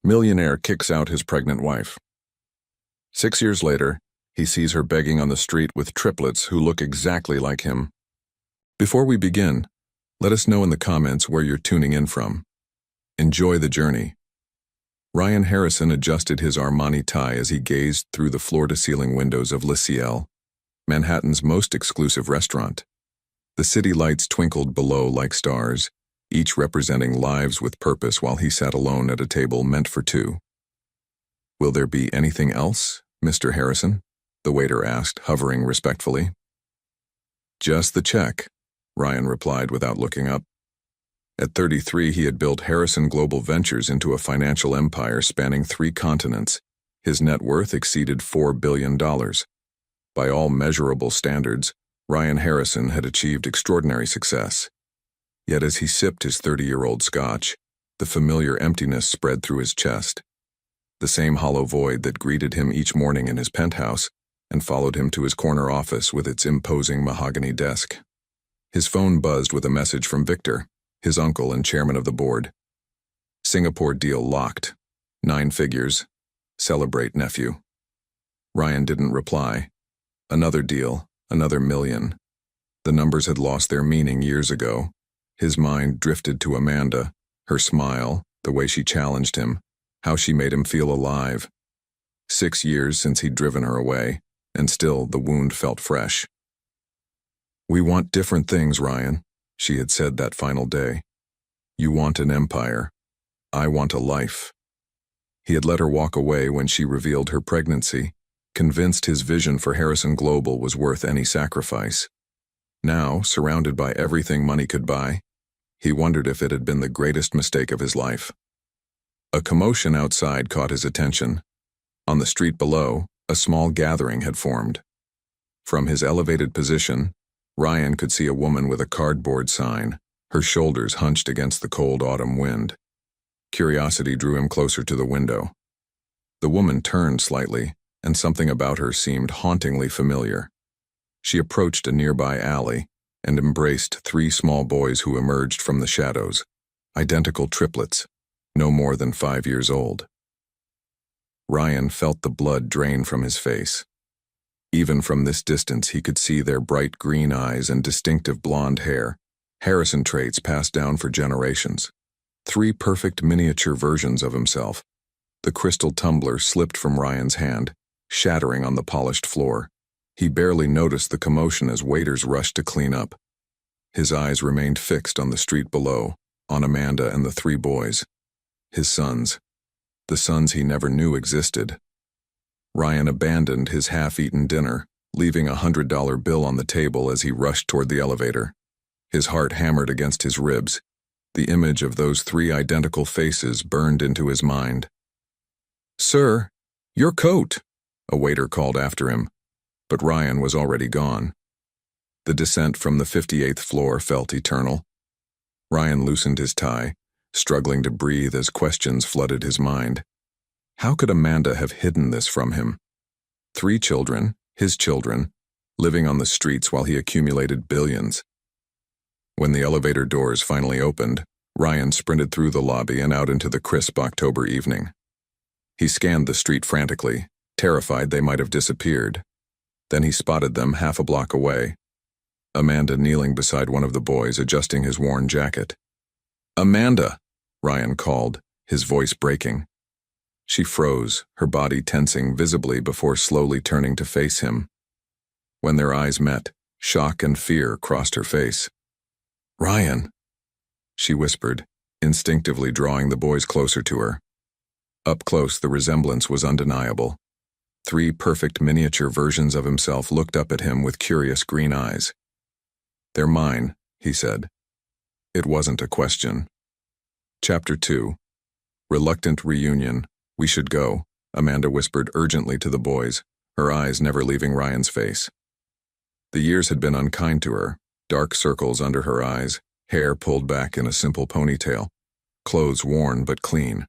Millionaire kicks out his pregnant wife. 6 years later, he sees her begging on the street with triplets who look exactly like him. Before we begin, let us know in the comments where you're tuning in from. Enjoy the journey. Ryan Harrison adjusted his Armani tie as he gazed through the floor-to-ceiling windows of Le Ciel, Manhattan's most exclusive restaurant. The city lights twinkled below like stars, each representing lives with purpose while he sat alone at a table meant for two. "Will there be anything else, Mr. Harrison?" the waiter asked, hovering respectfully. "Just the check," Ryan replied without looking up. At 33, he had built Harrison Global Ventures into a financial empire spanning 3 continents. His net worth exceeded $4 billion. By all measurable standards, Ryan Harrison had achieved extraordinary success. Yet as he sipped his 30-year-old scotch, the familiar emptiness spread through his chest. The same hollow void that greeted him each morning in his penthouse and followed him to his corner office with its imposing mahogany desk. His phone buzzed with a message from Victor, his uncle and chairman of the board. "Singapore deal locked. 9 figures. Celebrate, nephew." Ryan didn't reply. Another deal, another million. The numbers had lost their meaning years ago. His mind drifted to Amanda, her smile, the way she challenged him, how she made him feel alive. 6 years since he'd driven her away, and still the wound felt fresh. "We want different things, Ryan," she had said that final day. "You want an empire. I want a life." He had let her walk away when she revealed her pregnancy, convinced his vision for Harrison Global was worth any sacrifice. Now, surrounded by everything money could buy, he wondered if it had been the greatest mistake of his life. A commotion outside caught his attention. On the street below, a small gathering had formed. From his elevated position, Ryan could see a woman with a cardboard sign, her shoulders hunched against the cold autumn wind. Curiosity drew him closer to the window. The woman turned slightly, and something about her seemed hauntingly familiar. She approached a nearby alley and embraced 3 small boys who emerged from the shadows, identical triplets, no more than 5 years old. Ryan felt the blood drain from his face. Even from this distance, he could see their bright green eyes and distinctive blonde hair, Harrison traits passed down for generations. 3 perfect miniature versions of himself. The crystal tumbler slipped from Ryan's hand, shattering on the polished floor. He barely noticed the commotion as waiters rushed to clean up. His eyes remained fixed on the street below, on Amanda and the 3 boys. His sons. The sons he never knew existed. Ryan abandoned his half-eaten dinner, leaving a $100 bill on the table as he rushed toward the elevator. His heart hammered against his ribs. The image of those 3 identical faces burned into his mind. "Sir, your coat," a waiter called after him, but Ryan was already gone. The descent from the 58th floor felt eternal. Ryan loosened his tie, struggling to breathe as questions flooded his mind. How could Amanda have hidden this from him? 3 children, his children, living on the streets while he accumulated billions. When the elevator doors finally opened, Ryan sprinted through the lobby and out into the crisp October evening. He scanned the street frantically, terrified they might have disappeared. Then he spotted them half a block away. Amanda kneeling beside one of the boys, adjusting his worn jacket. "Amanda!" Ryan called, his voice breaking. She froze, her body tensing visibly before slowly turning to face him. When their eyes met, shock and fear crossed her face. "Ryan," she whispered, instinctively drawing the boys closer to her. Up close, the resemblance was undeniable. 3 perfect miniature versions of himself looked up at him with curious green eyes. "They're mine," he said. It wasn't a question. Chapter 2. Reluctant reunion. "We should go," Amanda whispered urgently to the boys, her eyes never leaving Ryan's face. The years had been unkind to her, dark circles under her eyes, hair pulled back in a simple ponytail, clothes worn but clean.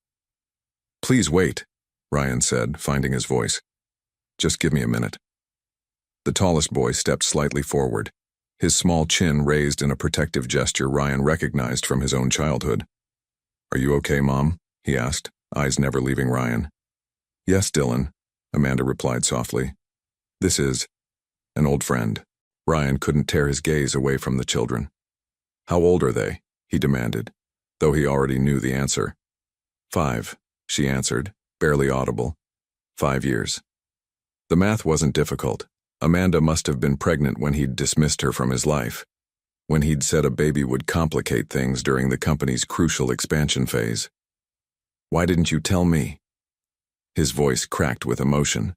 "Please wait," Ryan said, finding his voice. "Just give me a minute." The tallest boy stepped slightly forward, his small chin raised in a protective gesture Ryan recognized from his own childhood. "Are you okay, Mom?" he asked, eyes never leaving Ryan. "Yes, Dylan," Amanda replied softly. "This is an old friend." Ryan couldn't tear his gaze away from the children. "How old are they?" he demanded, though he already knew the answer. "5, she answered, barely audible. 5 years. The math wasn't difficult. Amanda must have been pregnant when he'd dismissed her from his life, when he'd said a baby would complicate things during the company's crucial expansion phase. "Why didn't you tell me?" His voice cracked with emotion.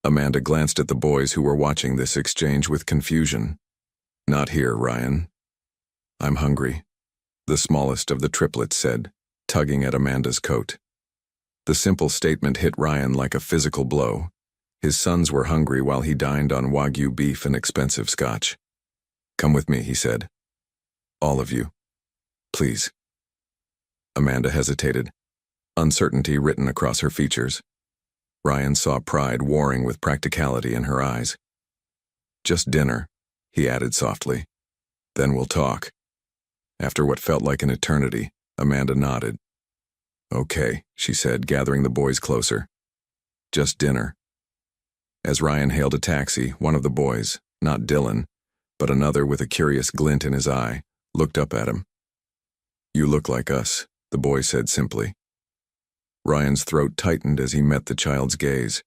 Amanda glanced at the boys who were watching this exchange with confusion. "Not here, Ryan." "I'm hungry," the smallest of the triplets said, tugging at Amanda's coat. The simple statement hit Ryan like a physical blow. His sons were hungry while he dined on Wagyu beef and expensive scotch. "Come with me," he said. "All of you. Please." Amanda hesitated, uncertainty written across her features. Ryan saw pride warring with practicality in her eyes. "Just dinner," he added softly. "Then we'll talk." After what felt like an eternity, Amanda nodded. "Okay," she said, gathering the boys closer. "Just dinner." As Ryan hailed a taxi, one of the boys, not Dylan, but another with a curious glint in his eye, looked up at him. "You look like us," the boy said simply. Ryan's throat tightened as he met the child's gaze.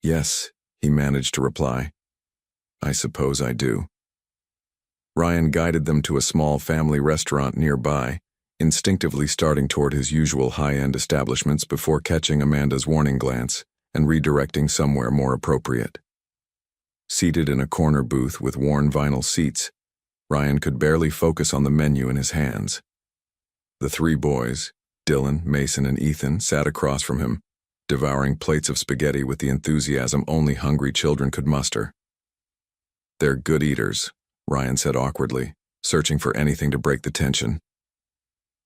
"Yes," he managed to reply. "I suppose I do." Ryan guided them to a small family restaurant nearby, instinctively starting toward his usual high-end establishments before catching Amanda's warning glance and redirecting somewhere more appropriate. Seated in a corner booth with worn vinyl seats, Ryan could barely focus on the menu in his hands. The 3 boys, Dylan, Mason, and Ethan, sat across from him, devouring plates of spaghetti with the enthusiasm only hungry children could muster. "They're good eaters," Ryan said awkwardly, searching for anything to break the tension.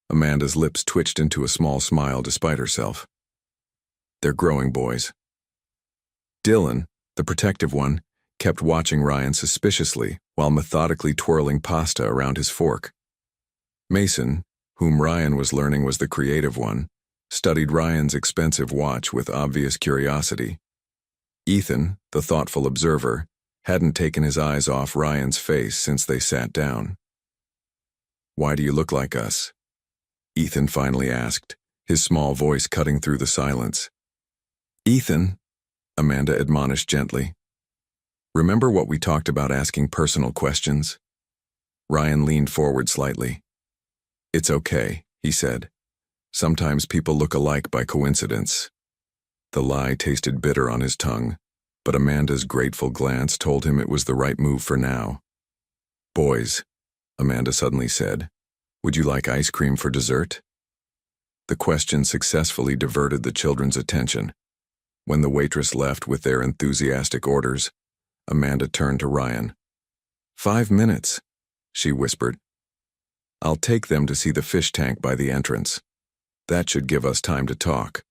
Amanda's lips twitched into a small smile despite herself. "They're growing boys." Dylan, the protective one, kept watching Ryan suspiciously while methodically twirling pasta around his fork. Mason, whom Ryan was learning was the creative one, studied Ryan's expensive watch with obvious curiosity. Ethan, the thoughtful observer, hadn't taken his eyes off Ryan's face since they sat down. "Why do you look like us?" Ethan finally asked, his small voice cutting through the silence. "Ethan," Amanda admonished gently, "remember what we talked about asking personal questions?" Ryan leaned forward slightly. "It's okay," he said. "Sometimes people look alike by coincidence." The lie tasted bitter on his tongue, but Amanda's grateful glance told him it was the right move for now. "Boys," Amanda suddenly said, "would you like ice cream for dessert?" The question successfully diverted the children's attention. When the waitress left with their enthusiastic orders, Amanda turned to Ryan. 5 minutes, she whispered. "I'll take them to see the fish tank by the entrance. That should give us time to talk."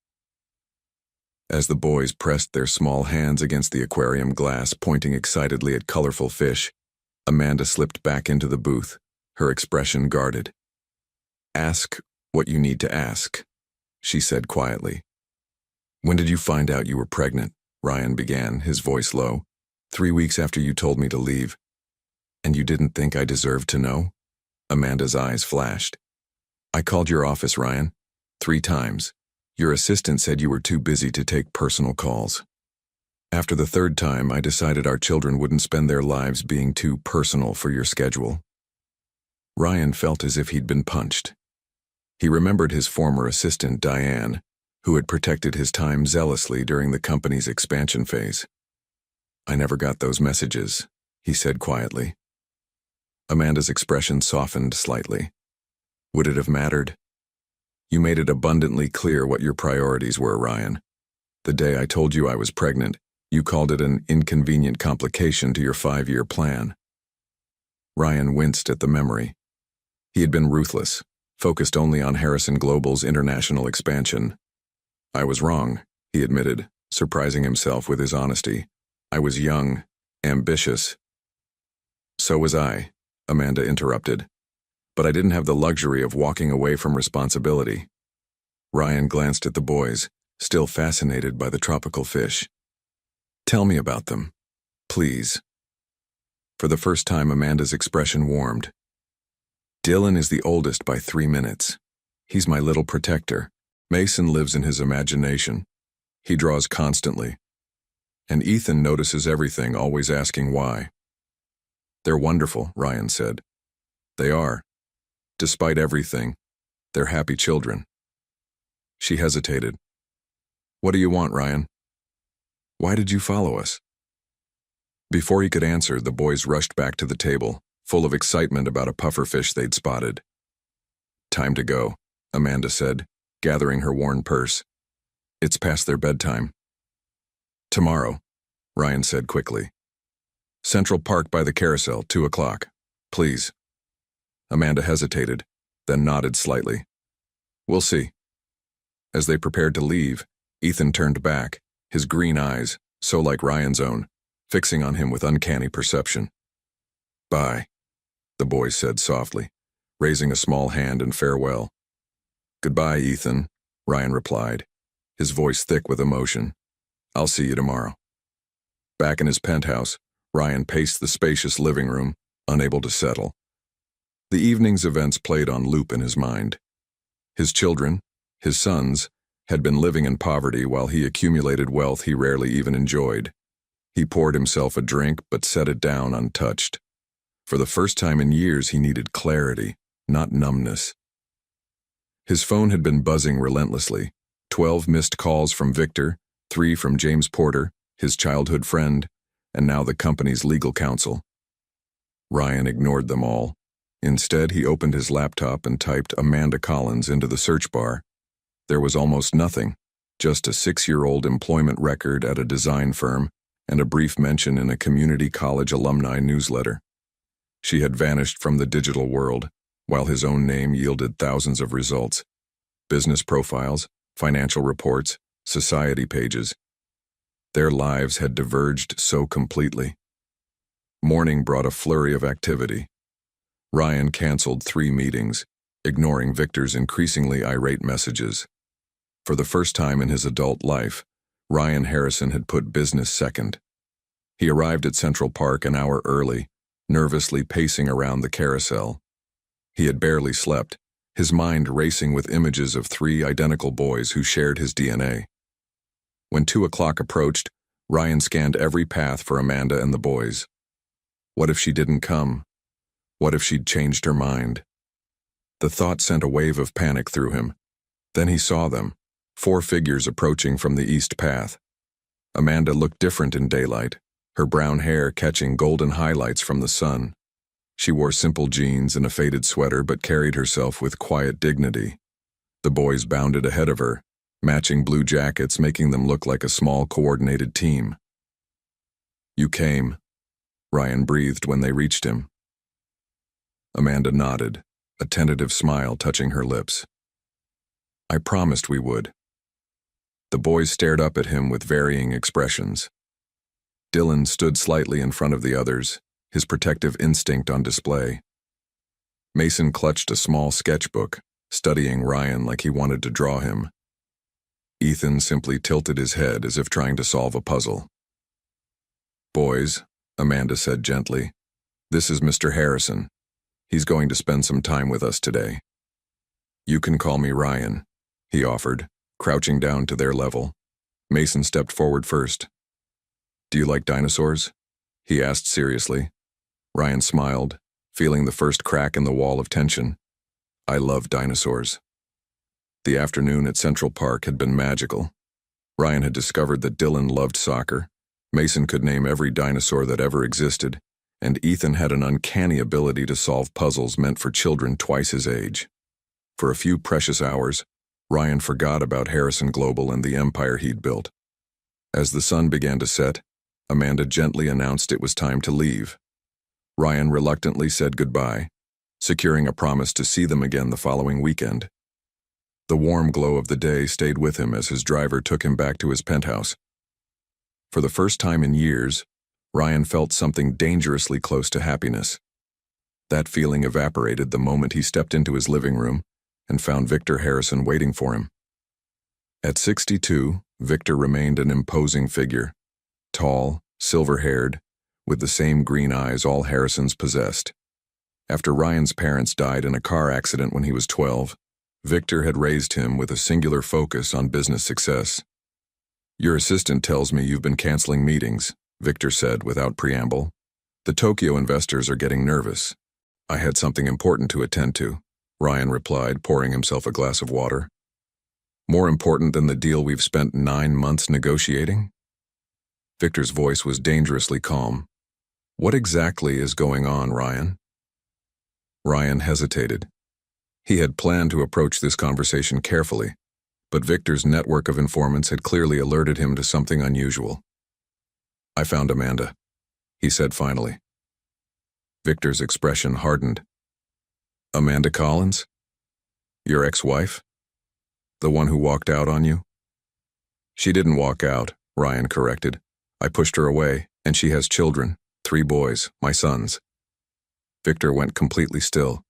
As the boys pressed their small hands against the aquarium glass, pointing excitedly at colorful fish, Amanda slipped back into the booth, her expression guarded. "Ask what you need to ask," she said quietly. "When did you find out you were pregnant?" Ryan began, his voice low. 3 weeks after you told me to leave." "And you didn't think I deserved to know?" Amanda's eyes flashed. "I called your office, Ryan. 3 times. Your assistant said you were too busy to take personal calls. After the 3rd time, I decided our children wouldn't spend their lives being too personal for your schedule." Ryan felt as if he'd been punched. He remembered his former assistant, Diane, who had protected his time zealously during the company's expansion phase. "I never got those messages," he said quietly. Amanda's expression softened slightly. "Would it have mattered? You made it abundantly clear what your priorities were, Ryan. The day I told you I was pregnant, you called it an inconvenient complication to your 5-year plan." Ryan winced at the memory. He had been ruthless, focused only on Harrison Global's international expansion. "I was wrong," he admitted, surprising himself with his honesty. "I was young, ambitious." "So was I," Amanda interrupted. "But I didn't have the luxury of walking away from responsibility." Ryan glanced at the boys, still fascinated by the tropical fish. Tell me about them, please. For the first time, Amanda's expression warmed. Dylan is the oldest by 3 minutes. He's my little protector. Mason lives in his imagination. He draws constantly. And Ethan notices everything, always asking why. They're wonderful, Ryan said. They are. Despite everything, they're happy children. She hesitated. What do you want, Ryan? Why did you follow us? Before he could answer, the boys rushed back to the table, full of excitement about a pufferfish they'd spotted. Time to go, Amanda said, gathering her worn purse. It's past their bedtime. Tomorrow, Ryan said quickly. Central Park by the carousel, 2 o'clock. Please. Amanda hesitated, then nodded slightly. We'll see. As they prepared to leave, Ethan turned back, his green eyes, so like Ryan's own, fixing on him with uncanny perception. Bye, the boy said softly, raising a small hand in farewell. Goodbye, Ethan, Ryan replied, his voice thick with emotion. I'll see you tomorrow. Back in his penthouse, Ryan paced the spacious living room, unable to settle. The evening's events played on loop in his mind. His children, his sons, had been living in poverty while he accumulated wealth he rarely even enjoyed. He poured himself a drink but set it down untouched. For the first time in years, he needed clarity, not numbness. His phone had been buzzing relentlessly. 12 missed calls from Victor, 3 from James Porter, his childhood friend, and now the company's legal counsel. Ryan ignored them all. Instead, he opened his laptop and typed Amanda Collins into the search bar. There was almost nothing, just a 6-year-old employment record at a design firm and a brief mention in a community college alumni newsletter. She had vanished from the digital world, while his own name yielded thousands of results. Business profiles, financial reports, society pages. Their lives had diverged so completely. Morning brought a flurry of activity. Ryan canceled 3 meetings, ignoring Victor's increasingly irate messages. For the first time in his adult life, Ryan Harrison had put business second. He arrived at Central Park an hour early, nervously pacing around the carousel. He had barely slept, his mind racing with images of 3 identical boys who shared his DNA. When 2 o'clock approached, Ryan scanned every path for Amanda and the boys. What if she didn't come? What if she'd changed her mind? The thought sent a wave of panic through him. Then he saw them, 4 figures approaching from the east path. Amanda looked different in daylight, her brown hair catching golden highlights from the sun. She wore simple jeans and a faded sweater but carried herself with quiet dignity. The boys bounded ahead of her, matching blue jackets making them look like a small coordinated team. You came, Ryan breathed when they reached him. Amanda nodded, a tentative smile touching her lips. I promised we would. The boys stared up at him with varying expressions. Dylan stood slightly in front of the others, his protective instinct on display. Mason clutched a small sketchbook, studying Ryan like he wanted to draw him. Ethan simply tilted his head as if trying to solve a puzzle. Boys, Amanda said gently, this is Mr. Harrison. He's going to spend some time with us today. You can call me Ryan, he offered, crouching down to their level. Mason stepped forward first. Do you like dinosaurs? He asked seriously. Ryan smiled, feeling the first crack in the wall of tension. I love dinosaurs. The afternoon at Central Park had been magical. Ryan had discovered that Dylan loved soccer, Mason could name every dinosaur that ever existed, and Ethan had an uncanny ability to solve puzzles meant for children twice his age. For a few precious hours, Ryan forgot about Harrison Global and the empire he'd built. As the sun began to set, Amanda gently announced it was time to leave. Ryan reluctantly said goodbye, securing a promise to see them again the following weekend. The warm glow of the day stayed with him as his driver took him back to his penthouse. For the first time in years, Ryan felt something dangerously close to happiness. That feeling evaporated the moment he stepped into his living room and found Victor Harrison waiting for him. At 62, Victor remained an imposing figure, tall, silver-haired, with the same green eyes all Harrisons possessed. After Ryan's parents died in a car accident when he was 12, Victor had raised him with a singular focus on business success. "Your assistant tells me you've been canceling meetings," Victor said without preamble. "The Tokyo investors are getting nervous." "I had something important to attend to," Ryan replied, pouring himself a glass of water. "More important than the deal we've spent 9 months negotiating?" Victor's voice was dangerously calm. "What exactly is going on, Ryan?" Ryan hesitated. He had planned to approach this conversation carefully, but Victor's network of informants had clearly alerted him to something unusual. "I found Amanda," he said finally. Victor's expression hardened. "Amanda Collins? Your ex-wife? The one who walked out on you?" "She didn't walk out," Ryan corrected. "I pushed her away, and she has children, 3 boys, my sons." Victor went completely still.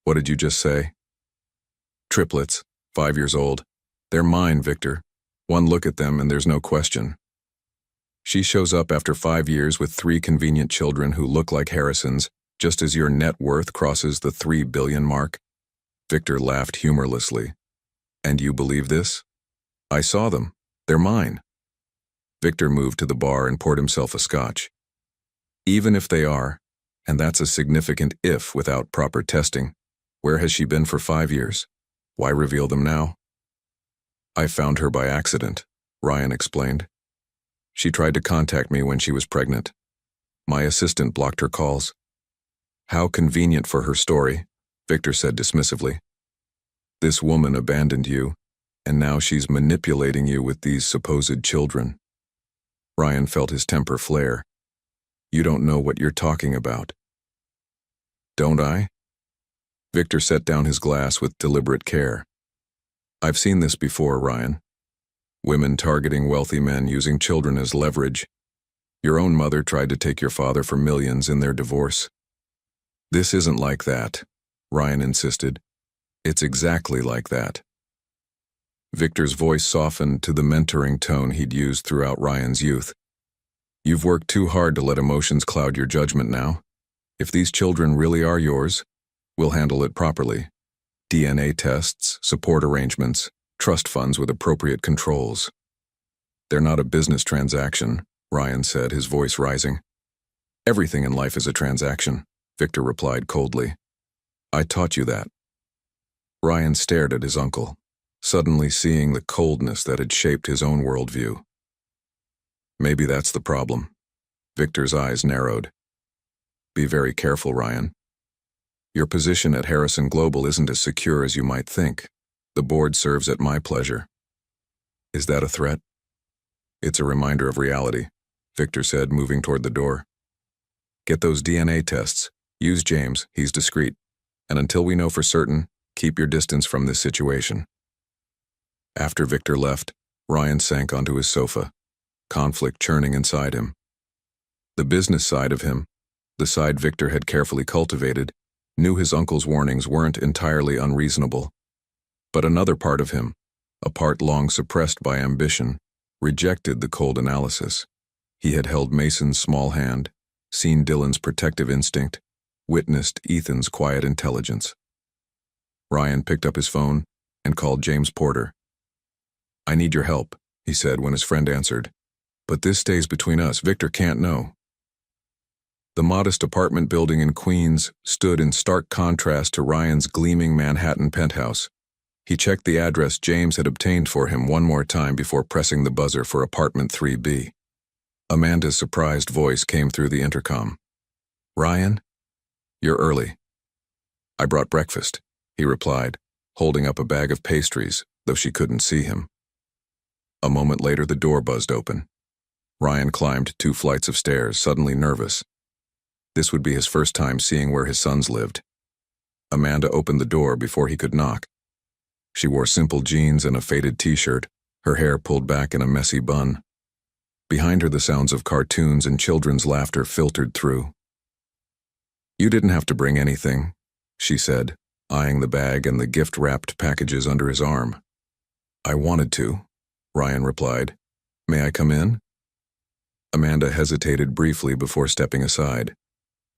"What did you just say?" "Triplets, 5 years old. They're mine, Victor. One look at them and there's no question." "She shows up after 5 years with 3 convenient children who look like Harrisons, just as your net worth crosses the 3 billion mark?" Victor laughed humorlessly. "And you believe this?" "I saw them. They're mine." Victor moved to the bar and poured himself a scotch. "Even if they are, and that's a significant if without proper testing, where has she been for 5 years? Why reveal them now?" "I found her by accident," Ryan explained. "She tried to contact me when she was pregnant. My assistant blocked her calls." "How convenient for her story," Victor said dismissively. "This woman abandoned you, and now she's manipulating you with these supposed children." Ryan felt his temper flare. "You don't know what you're talking about." "Don't I?" Victor set down his glass with deliberate care. "I've seen this before, Ryan. Women targeting wealthy men using children as leverage. Your own mother tried to take your father for millions in their divorce." "This isn't like that," Ryan insisted. "It's exactly like that." Victor's voice softened to the mentoring tone he'd used throughout Ryan's youth. "You've worked too hard to let emotions cloud your judgment now. If these children really are yours, we'll handle it properly. DNA tests, support arrangements, trust funds with appropriate controls." "They're not a business transaction," Ryan said, his voice rising. "Everything in life is a transaction," Victor replied coldly. "I taught you that." Ryan stared at his uncle, suddenly seeing the coldness that had shaped his own worldview. "Maybe that's the problem." Victor's eyes narrowed. "Be very careful, Ryan. Your position at Harrison Global isn't as secure as you might think. The board serves at my pleasure." "Is that a threat?" "It's a reminder of reality," Victor said, moving toward the door. "Get those DNA tests. Use James, he's discreet. And until we know for certain, keep your distance from this situation." After Victor left, Ryan sank onto his sofa, conflict churning inside him. The business side of him, the side Victor had carefully cultivated, knew his uncle's warnings weren't entirely unreasonable. But another part of him, a part long suppressed by ambition, rejected the cold analysis. He had held Mason's small hand, seen Dylan's protective instinct, witnessed Ethan's quiet intelligence. Ryan picked up his phone and called James Porter. "I need your help," he said when his friend answered. "But this stays between us. Victor can't know." The modest apartment building in Queens stood in stark contrast to Ryan's gleaming Manhattan penthouse. He checked the address James had obtained for him one more time before pressing the buzzer for apartment 3B. Amanda's surprised voice came through the intercom. "Ryan? You're early." "I brought breakfast," he replied, holding up a bag of pastries, though she couldn't see him. A moment later, the door buzzed open. Ryan climbed 2 flights of stairs, suddenly nervous. This would be his first time seeing where his sons lived. Amanda opened the door before he could knock. She wore simple jeans and a faded t-shirt, her hair pulled back in a messy bun. Behind her, the sounds of cartoons and children's laughter filtered through. "You didn't have to bring anything," she said, eyeing the bag and the gift-wrapped packages under his arm. I wanted to, Ryan replied. May I come in? Amanda hesitated briefly before stepping aside.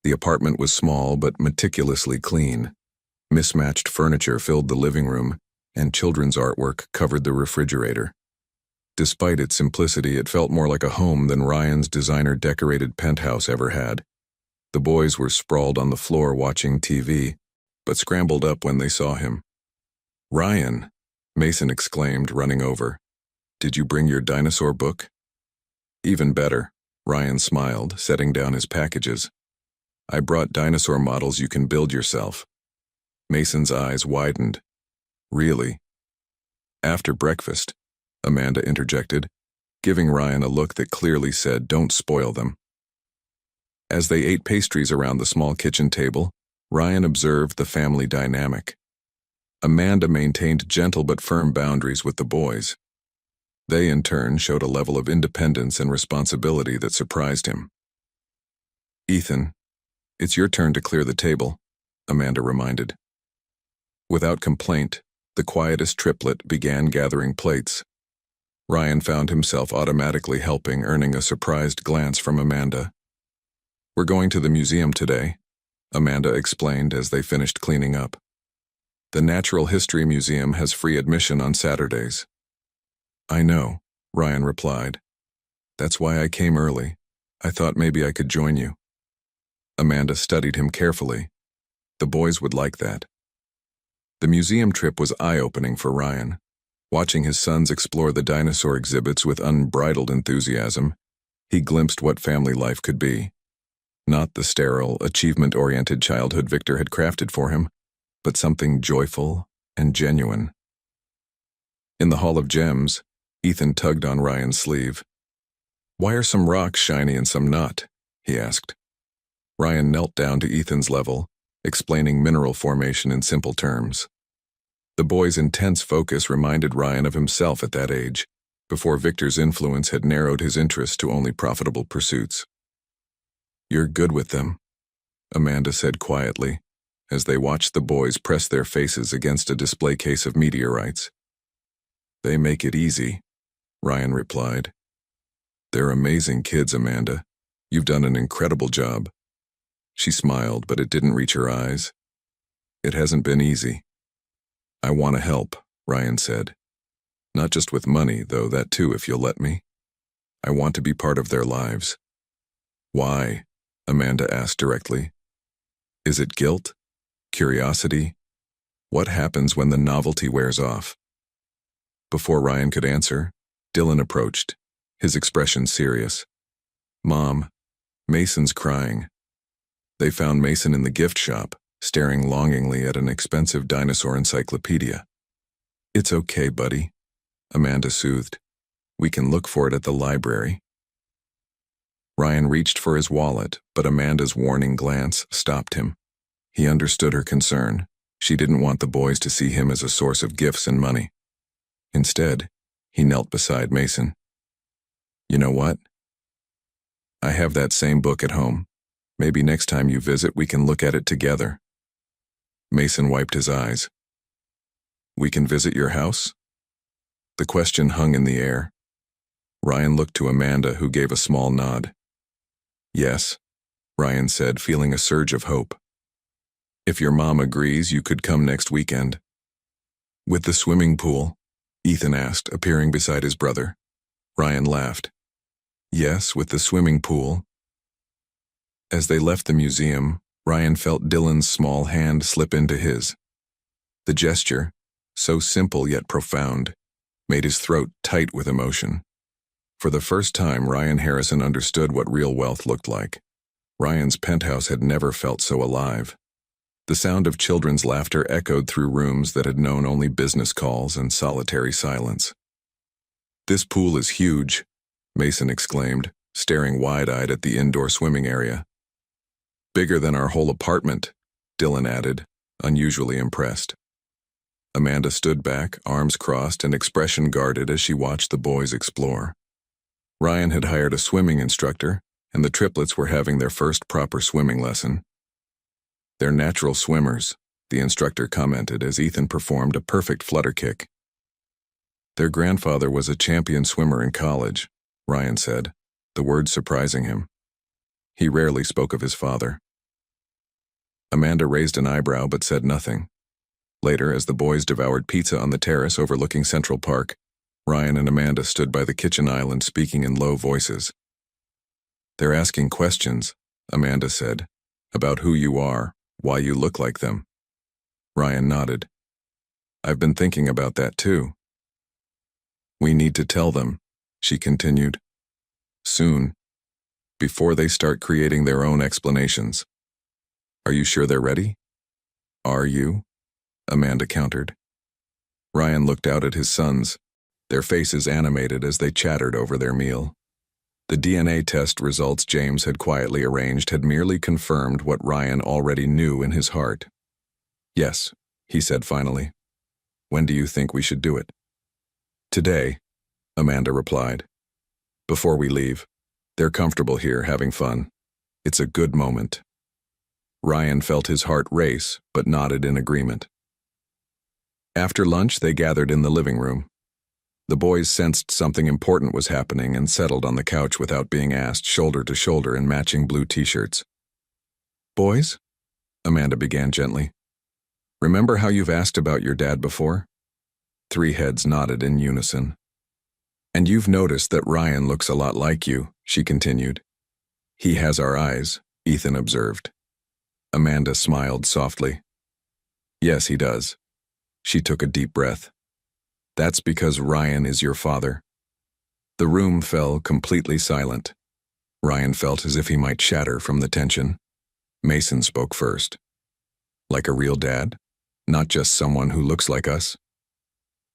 The apartment was small but meticulously clean. Mismatched furniture filled the living room, and children's artwork covered the refrigerator. Despite its simplicity, it felt more like a home than Ryan's designer-decorated penthouse ever had. The boys were sprawled on the floor watching TV, but scrambled up when they saw him. Ryan, Mason exclaimed, running over. Did you bring your dinosaur book? Even better, Ryan smiled, setting down his packages. I brought dinosaur models you can build yourself. Mason's eyes widened. Really? After breakfast, Amanda interjected, giving Ryan a look that clearly said, don't spoil them. As they ate pastries around the small kitchen table, Ryan observed the family dynamic. Amanda maintained gentle but firm boundaries with the boys. They, in turn, showed a level of independence and responsibility that surprised him. Ethan, it's your turn to clear the table, Amanda reminded. Without complaint, the quietest triplet began gathering plates. Ryan found himself automatically helping, earning a surprised glance from Amanda. We're going to the museum today, Amanda explained as they finished cleaning up. The Natural History Museum has free admission on Saturdays. I know, Ryan replied. That's why I came early. I thought maybe I could join you. Amanda studied him carefully. The boys would like that. The museum trip was eye-opening for Ryan. Watching his sons explore the dinosaur exhibits with unbridled enthusiasm, he glimpsed what family life could be. Not the sterile, achievement-oriented childhood Victor had crafted for him, but something joyful and genuine. In the Hall of Gems, Ethan tugged on Ryan's sleeve. Why are some rocks shiny and some not? He asked. Ryan knelt down to Ethan's level, explaining mineral formation in simple terms. The boy's intense focus reminded Ryan of himself at that age, before Victor's influence had narrowed his interest to only profitable pursuits. You're good with them, Amanda said quietly, as they watched the boys press their faces against a display case of meteorites. They make it easy, Ryan replied. They're amazing kids, Amanda. You've done an incredible job. She smiled, but it didn't reach her eyes. It hasn't been easy. I want to help, Ryan said. Not just with money, though that too, if you'll let me. I want to be part of their lives. Why? Amanda asked directly. Is it guilt? Curiosity? What happens when the novelty wears off? Before Ryan could answer, Dylan approached, his expression serious. Mom, Mason's crying. They found Mason in the gift shop, staring longingly at an expensive dinosaur encyclopedia. It's okay, buddy, Amanda soothed. We can look for it at the library. Ryan reached for his wallet, but Amanda's warning glance stopped him. He understood her concern. She didn't want the boys to see him as a source of gifts and money. Instead, he knelt beside Mason. You know what? I have that same book at home. Maybe next time you visit, we can look at it together. Mason wiped his eyes. We can visit your house? The question hung in the air. Ryan looked to Amanda, who gave a small nod. Yes, Ryan said, feeling a surge of hope. If your mom agrees, you could come next weekend. With the swimming pool? Ethan asked, appearing beside his brother. Ryan laughed. Yes, with the swimming pool. As they left the museum, Ryan felt Dylan's small hand slip into his. The gesture, so simple yet profound, made his throat tight with emotion. For the first time, Ryan Harrison understood what real wealth looked like. Ryan's penthouse had never felt so alive. The sound of children's laughter echoed through rooms that had known only business calls and solitary silence. This pool is huge, Mason exclaimed, staring wide-eyed at the indoor swimming area. Bigger than our whole apartment, Dylan added, unusually impressed. Amanda stood back, arms crossed and expression guarded as she watched the boys explore. Ryan had hired a swimming instructor, and the triplets were having their first proper swimming lesson. They're natural swimmers, the instructor commented as Ethan performed a perfect flutter kick. Their grandfather was a champion swimmer in college, Ryan said, the words surprising him. He rarely spoke of his father. Amanda raised an eyebrow but said nothing. Later, as the boys devoured pizza on the terrace overlooking Central Park, Ryan and Amanda stood by the kitchen island speaking in low voices. "They're asking questions," Amanda said, "about who you are, why you look like them." Ryan nodded. "I've been thinking about that too." "We need to tell them," she continued. "Soon, before they start creating their own explanations." "Are you sure they're ready?" "Are you?" Amanda countered. Ryan looked out at his sons, their faces animated as they chattered over their meal. The DNA test results James had quietly arranged had merely confirmed what Ryan already knew in his heart. "Yes," he said finally. "When do you think we should do it?" "Today," Amanda replied. "Before we leave. They're comfortable here, having fun. It's a good moment." Ryan felt his heart race, but nodded in agreement. After lunch, they gathered in the living room. The boys sensed something important was happening and settled on the couch without being asked, shoulder to shoulder in matching blue t-shirts. "Boys?" Amanda began gently. "Remember how you've asked about your dad before?" 3 heads nodded in unison. "And you've noticed that Ryan looks a lot like you," she continued. "He has our eyes," Ethan observed. Amanda smiled softly. "Yes, he does." She took a deep breath. "That's because Ryan is your father." The room fell completely silent. Ryan felt as if he might shatter from the tension. Mason spoke first. "Like a real dad? Not just someone who looks like us?"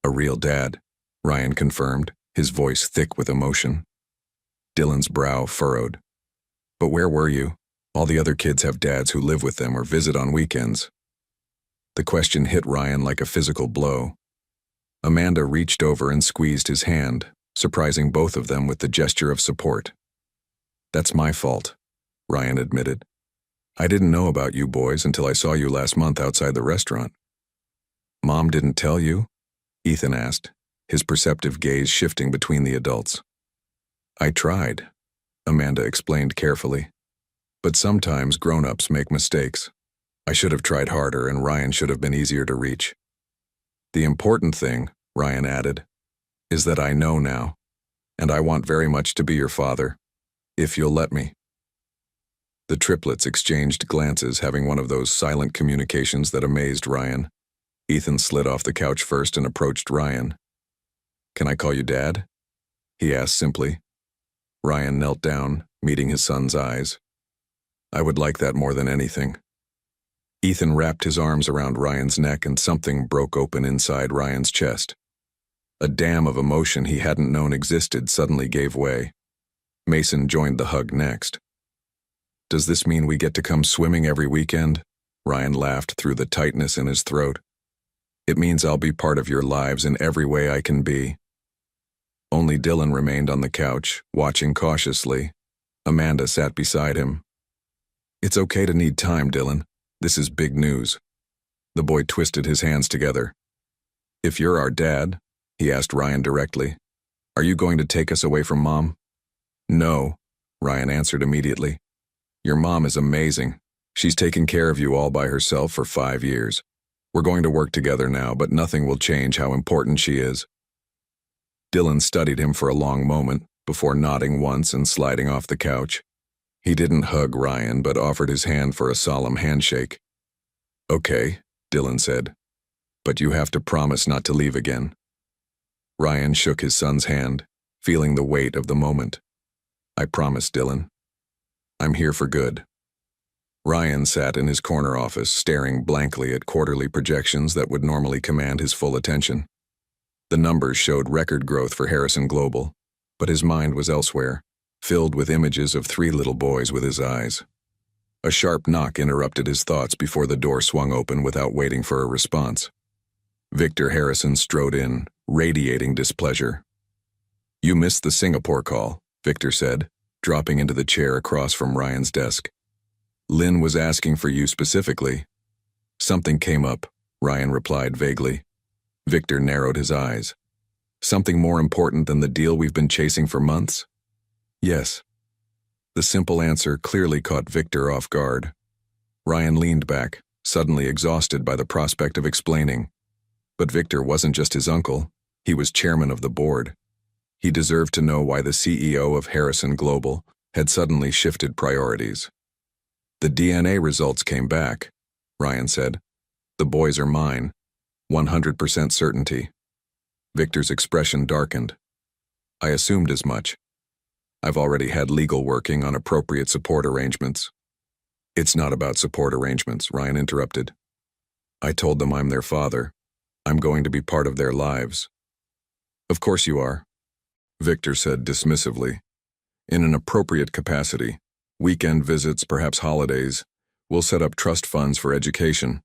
"A real dad," Ryan confirmed, his voice thick with emotion. Dylan's brow furrowed. "But where were you? All the other kids have dads who live with them or visit on weekends." The question hit Ryan like a physical blow. Amanda reached over and squeezed his hand, surprising both of them with the gesture of support. "That's my fault," Ryan admitted. "I didn't know about you boys until I saw you last month outside the restaurant." "Mom didn't tell you?" Ethan asked, his perceptive gaze shifting between the adults. "I tried," Amanda explained carefully. "But sometimes grown-ups make mistakes. I should have tried harder and Ryan should have been easier to reach. The important thing," Ryan added, "is that I know now, and I want very much to be your father, if you'll let me." The triplets exchanged glances, having one of those silent communications that amazed Ryan. Ethan slid off the couch first and approached Ryan. "Can I call you Dad?" he asked simply. Ryan knelt down, meeting his son's eyes. "I would like that more than anything." Ethan wrapped his arms around Ryan's neck and something broke open inside Ryan's chest. A dam of emotion he hadn't known existed suddenly gave way. Mason joined the hug next. "Does this mean we get to come swimming every weekend?" Ryan laughed through the tightness in his throat. "It means I'll be part of your lives in every way I can be." Only Dylan remained on the couch, watching cautiously. Amanda sat beside him. "It's okay to need time, Dylan. This is big news." The boy twisted his hands together. "If you're our dad," he asked Ryan directly, "are you going to take us away from Mom?" "No," Ryan answered immediately. "Your mom is amazing. She's taken care of you all by herself for 5 years. We're going to work together now, but nothing will change how important she is." Dylan studied him for a long moment, before nodding once and sliding off the couch. He didn't hug Ryan, but offered his hand for a solemn handshake. "Okay," Dylan said, "but you have to promise not to leave again." Ryan shook his son's hand, feeling the weight of the moment. "I promise, Dylan. I'm here for good." Ryan sat in his corner office, staring blankly at quarterly projections that would normally command his full attention. The numbers showed record growth for Harrison Global, but his mind was elsewhere, filled with images of 3 little boys with his eyes. A sharp knock interrupted his thoughts before the door swung open without waiting for a response. Victor Harrison strode in, radiating displeasure. "You missed the Singapore call," Victor said, dropping into the chair across from Ryan's desk. "Lynn was asking for you specifically." "Something came up," Ryan replied vaguely. Victor narrowed his eyes. Something more important than the deal we've been chasing for months? Yes. The simple answer clearly caught Victor off guard. Ryan leaned back, suddenly exhausted by the prospect of explaining. But Victor wasn't just his uncle, he was chairman of the board. He deserved to know why the CEO of Harrison Global had suddenly shifted priorities. The DNA results came back, Ryan said. The boys are mine. 100% certainty. Victor's expression darkened. I assumed as much. I've already had legal working on appropriate support arrangements. It's not about support arrangements, Ryan interrupted. I told them I'm their father. I'm going to be part of their lives. Of course you are, Victor said dismissively. In an appropriate capacity, weekend visits, perhaps holidays, we'll set up trust funds for education.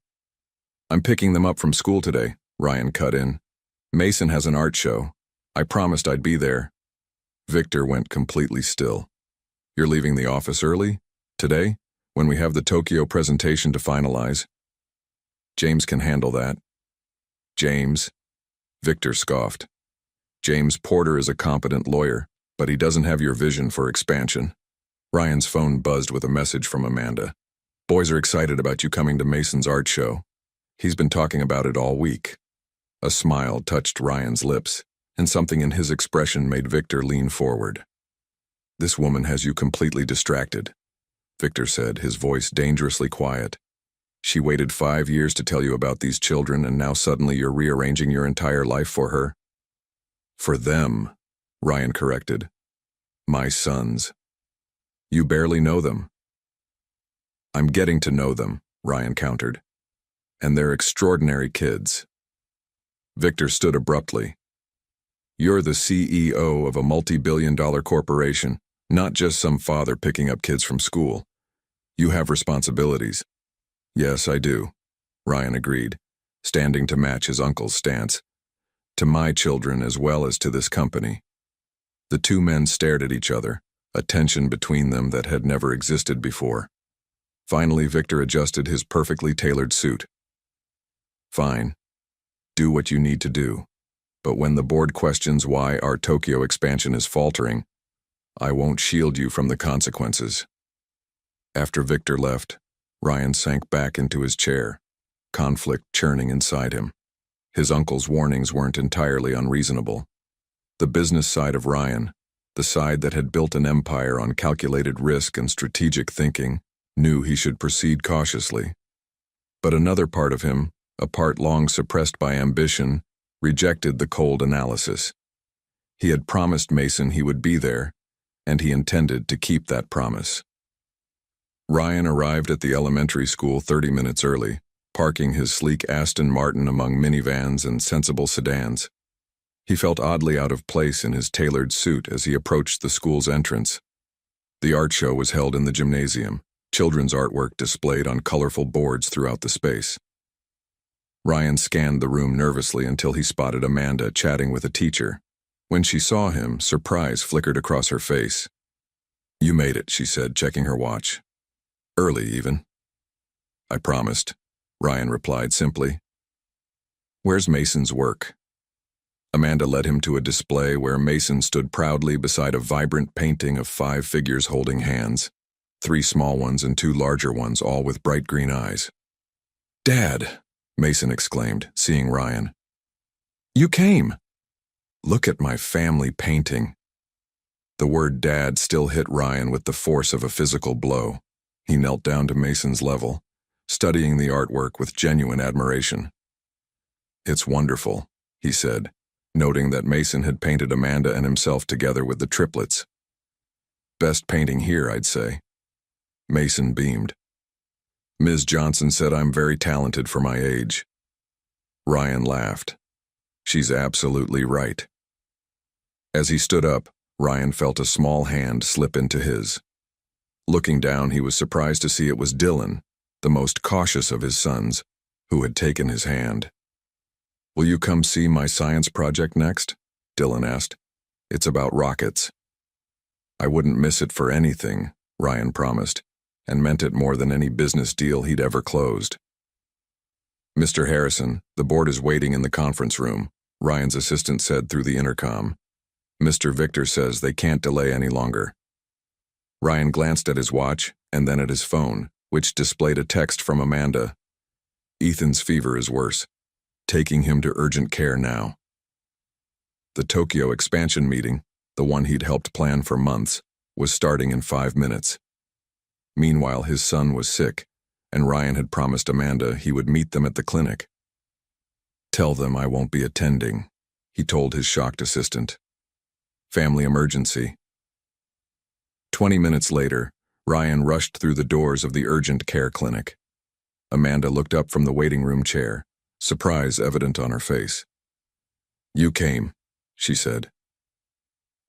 I'm picking them up from school today, Ryan cut in. Mason has an art show. I promised I'd be there. Victor went completely still. You're leaving the office early? Today? When we have the Tokyo presentation to finalize? James can handle that. James? Victor scoffed. James Porter is a competent lawyer, but he doesn't have your vision for expansion. Ryan's phone buzzed with a message from Amanda. Boys are excited about you coming to Mason's art show. He's been talking about it all week. A smile touched Ryan's lips, and something in his expression made Victor lean forward. This woman has you completely distracted, Victor said, his voice dangerously quiet. She waited 5 years to tell you about these children, and now suddenly you're rearranging your entire life for her? For them, Ryan corrected. My sons. You barely know them. I'm getting to know them, Ryan countered. And they're extraordinary kids. Victor stood abruptly. You're the CEO of a multi-billion-dollar corporation, not just some father picking up kids from school. You have responsibilities. Yes, I do, Ryan agreed, standing to match his uncle's stance. To my children as well as to this company. The two men stared at each other, a tension between them that had never existed before. Finally, Victor adjusted his perfectly tailored suit. Fine. Do what you need to do. But when the board questions why our Tokyo expansion is faltering, I won't shield you from the consequences. After Victor left, Ryan sank back into his chair, conflict churning inside him. His uncle's warnings weren't entirely unreasonable. The business side of Ryan, the side that had built an empire on calculated risk and strategic thinking, knew he should proceed cautiously. But another part of him, a part long suppressed by ambition, rejected the cold analysis. He had promised Mason he would be there, and he intended to keep that promise. Ryan arrived at the elementary school 30 minutes early, parking his sleek Aston Martin among minivans and sensible sedans. He felt oddly out of place in his tailored suit as he approached the school's entrance. The art show was held in the gymnasium, children's artwork displayed on colorful boards throughout the space. Ryan scanned the room nervously until he spotted Amanda chatting with a teacher. When she saw him, surprise flickered across her face. You made it, she said, checking her watch. Early, even. I promised, Ryan replied simply. Where's Mason's work? Amanda led him to a display where Mason stood proudly beside a vibrant painting of 5 figures holding hands, 3 small ones and 2 larger ones, all with bright green eyes. Dad, Mason exclaimed, seeing Ryan. You came! Look at my family painting. The word Dad still hit Ryan with the force of a physical blow. He knelt down to Mason's level, studying the artwork with genuine admiration. It's wonderful, he said, noting that Mason had painted Amanda and himself together with the triplets. Best painting here, I'd say. Mason beamed. Ms. Johnson said I'm very talented for my age. Ryan laughed. She's absolutely right. As he stood up, Ryan felt a small hand slip into his. Looking down, he was surprised to see it was Dylan, the most cautious of his sons, who had taken his hand. Will you come see my science project next? Dylan asked. It's about rockets. I wouldn't miss it for anything, Ryan promised, and meant it more than any business deal he'd ever closed. Mr. Harrison, the board is waiting in the conference room, Ryan's assistant said through the intercom. Mr. Victor says they can't delay any longer. Ryan glanced at his watch and then at his phone, which displayed a text from Amanda. Ethan's fever is worse. Taking him to urgent care now. The Tokyo expansion meeting, the one he'd helped plan for months, was starting in 5 minutes. Meanwhile, his son was sick, and Ryan had promised Amanda he would meet them at the clinic. Tell them I won't be attending, he told his shocked assistant. Family emergency. 20 minutes later, Ryan rushed through the doors of the urgent care clinic. Amanda looked up from the waiting room chair, surprise evident on her face. You came, she said.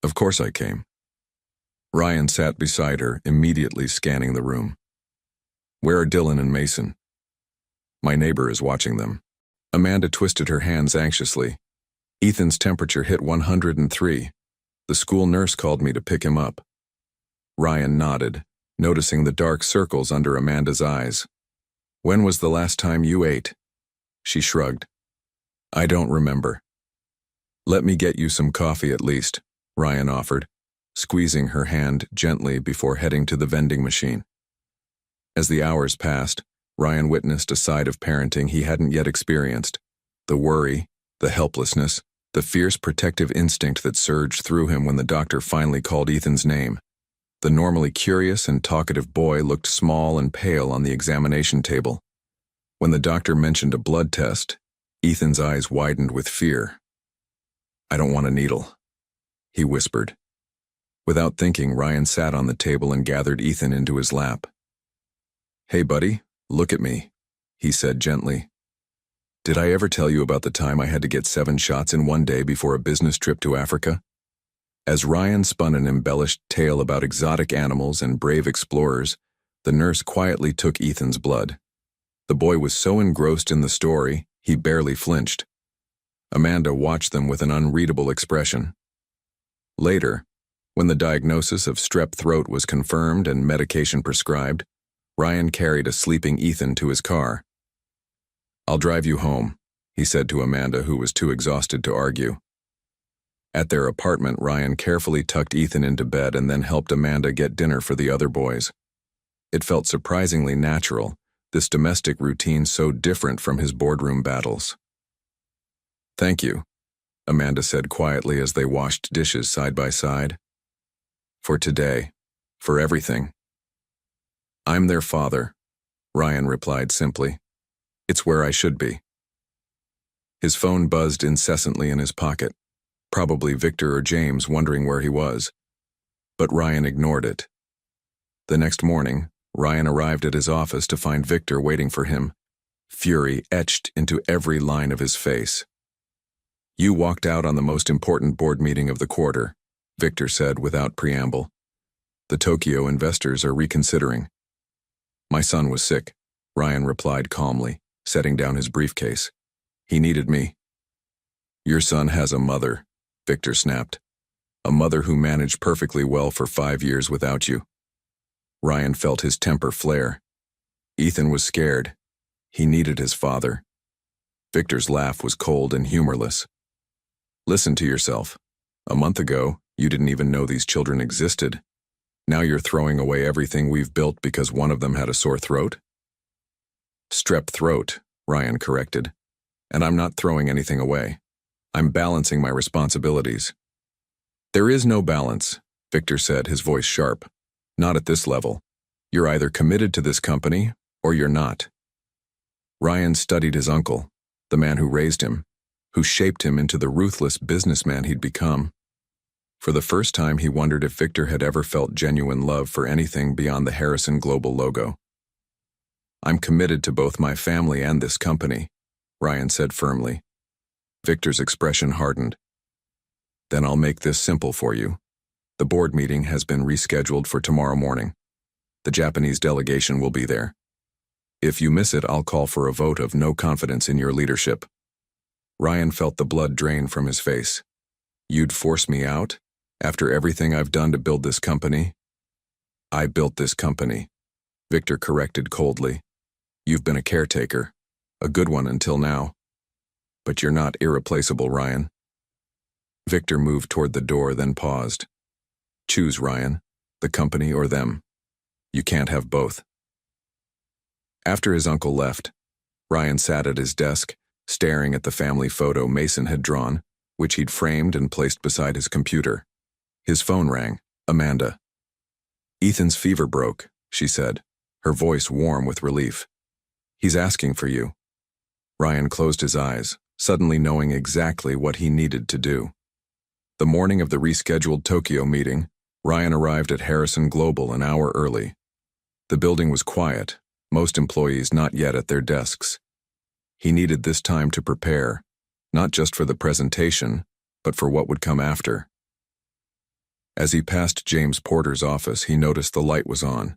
Of course I came. Ryan sat beside her, immediately scanning the room. Where are Dylan and Mason? My neighbor is watching them. Amanda twisted her hands anxiously. Ethan's temperature hit 103. The school nurse called me to pick him up. Ryan nodded, noticing the dark circles under Amanda's eyes. When was the last time you ate? She shrugged. I don't remember. Let me get you some coffee at least, Ryan offered, squeezing her hand gently before heading to the vending machine. As the hours passed, Ryan witnessed a side of parenting he hadn't yet experienced. The worry, the helplessness, the fierce protective instinct that surged through him when the doctor finally called Ethan's name. The normally curious and talkative boy looked small and pale on the examination table. When the doctor mentioned a blood test, Ethan's eyes widened with fear. I don't want a needle, he whispered. Without thinking, Ryan sat on the table and gathered Ethan into his lap. Hey, buddy, look at me, he said gently. Did I ever tell you about the time I had to get 7 shots in one day before a business trip to Africa? As Ryan spun an embellished tale about exotic animals and brave explorers, the nurse quietly took Ethan's blood. The boy was so engrossed in the story, he barely flinched. Amanda watched them with an unreadable expression. Later, when the diagnosis of strep throat was confirmed and medication prescribed, Ryan carried a sleeping Ethan to his car. I'll drive you home, he said to Amanda, who was too exhausted to argue. At their apartment, Ryan carefully tucked Ethan into bed and then helped Amanda get dinner for the other boys. It felt surprisingly natural, this domestic routine so different from his boardroom battles. Thank you, Amanda said quietly as they washed dishes side by side. For today, for everything. I'm their father, Ryan replied simply. It's where I should be. His phone buzzed incessantly in his pocket, probably Victor or James wondering where he was. But Ryan ignored it. The next morning, Ryan arrived at his office to find Victor waiting for him, fury etched into every line of his face. You walked out on the most important board meeting of the quarter, Victor said without preamble. The Tokyo investors are reconsidering. My son was sick, Ryan replied calmly, setting down his briefcase. He needed me. Your son has a mother, Victor snapped. A mother who managed perfectly well for 5 years without you. Ryan felt his temper flare. Ethan was scared. He needed his father. Victor's laugh was cold and humorless. Listen to yourself. A month ago, you didn't even know these children existed. Now you're throwing away everything we've built because one of them had a sore throat? Strep throat, Ryan corrected. And I'm not throwing anything away. I'm balancing my responsibilities. There is no balance, Victor said, his voice sharp. Not at this level. You're either committed to this company or you're not. Ryan studied his uncle, the man who raised him, who shaped him into the ruthless businessman he'd become. For the first time, he wondered if Victor had ever felt genuine love for anything beyond the Harrison Global logo. I'm committed to both my family and this company, Ryan said firmly. Victor's expression hardened. Then I'll make this simple for you. The board meeting has been rescheduled for tomorrow morning. The Japanese delegation will be there. If you miss it, I'll call for a vote of no confidence in your leadership. Ryan felt the blood drain from his face. You'd force me out? After everything I've done to build this company? I built this company, Victor corrected coldly. You've been a caretaker. A good one until now. But you're not irreplaceable, Ryan. Victor moved toward the door, then paused. Choose, Ryan, the company or them. You can't have both. After his uncle left, Ryan sat at his desk, staring at the family photo Mason had drawn, which he'd framed and placed beside his computer. His phone rang. Amanda. Ethan's fever broke, she said, her voice warm with relief. He's asking for you. Ryan closed his eyes, suddenly knowing exactly what he needed to do. The morning of the rescheduled Tokyo meeting, Ryan arrived at Harrison Global an hour early. The building was quiet, most employees not yet at their desks. He needed this time to prepare, not just for the presentation, but for what would come after. As he passed James Porter's office, he noticed the light was on.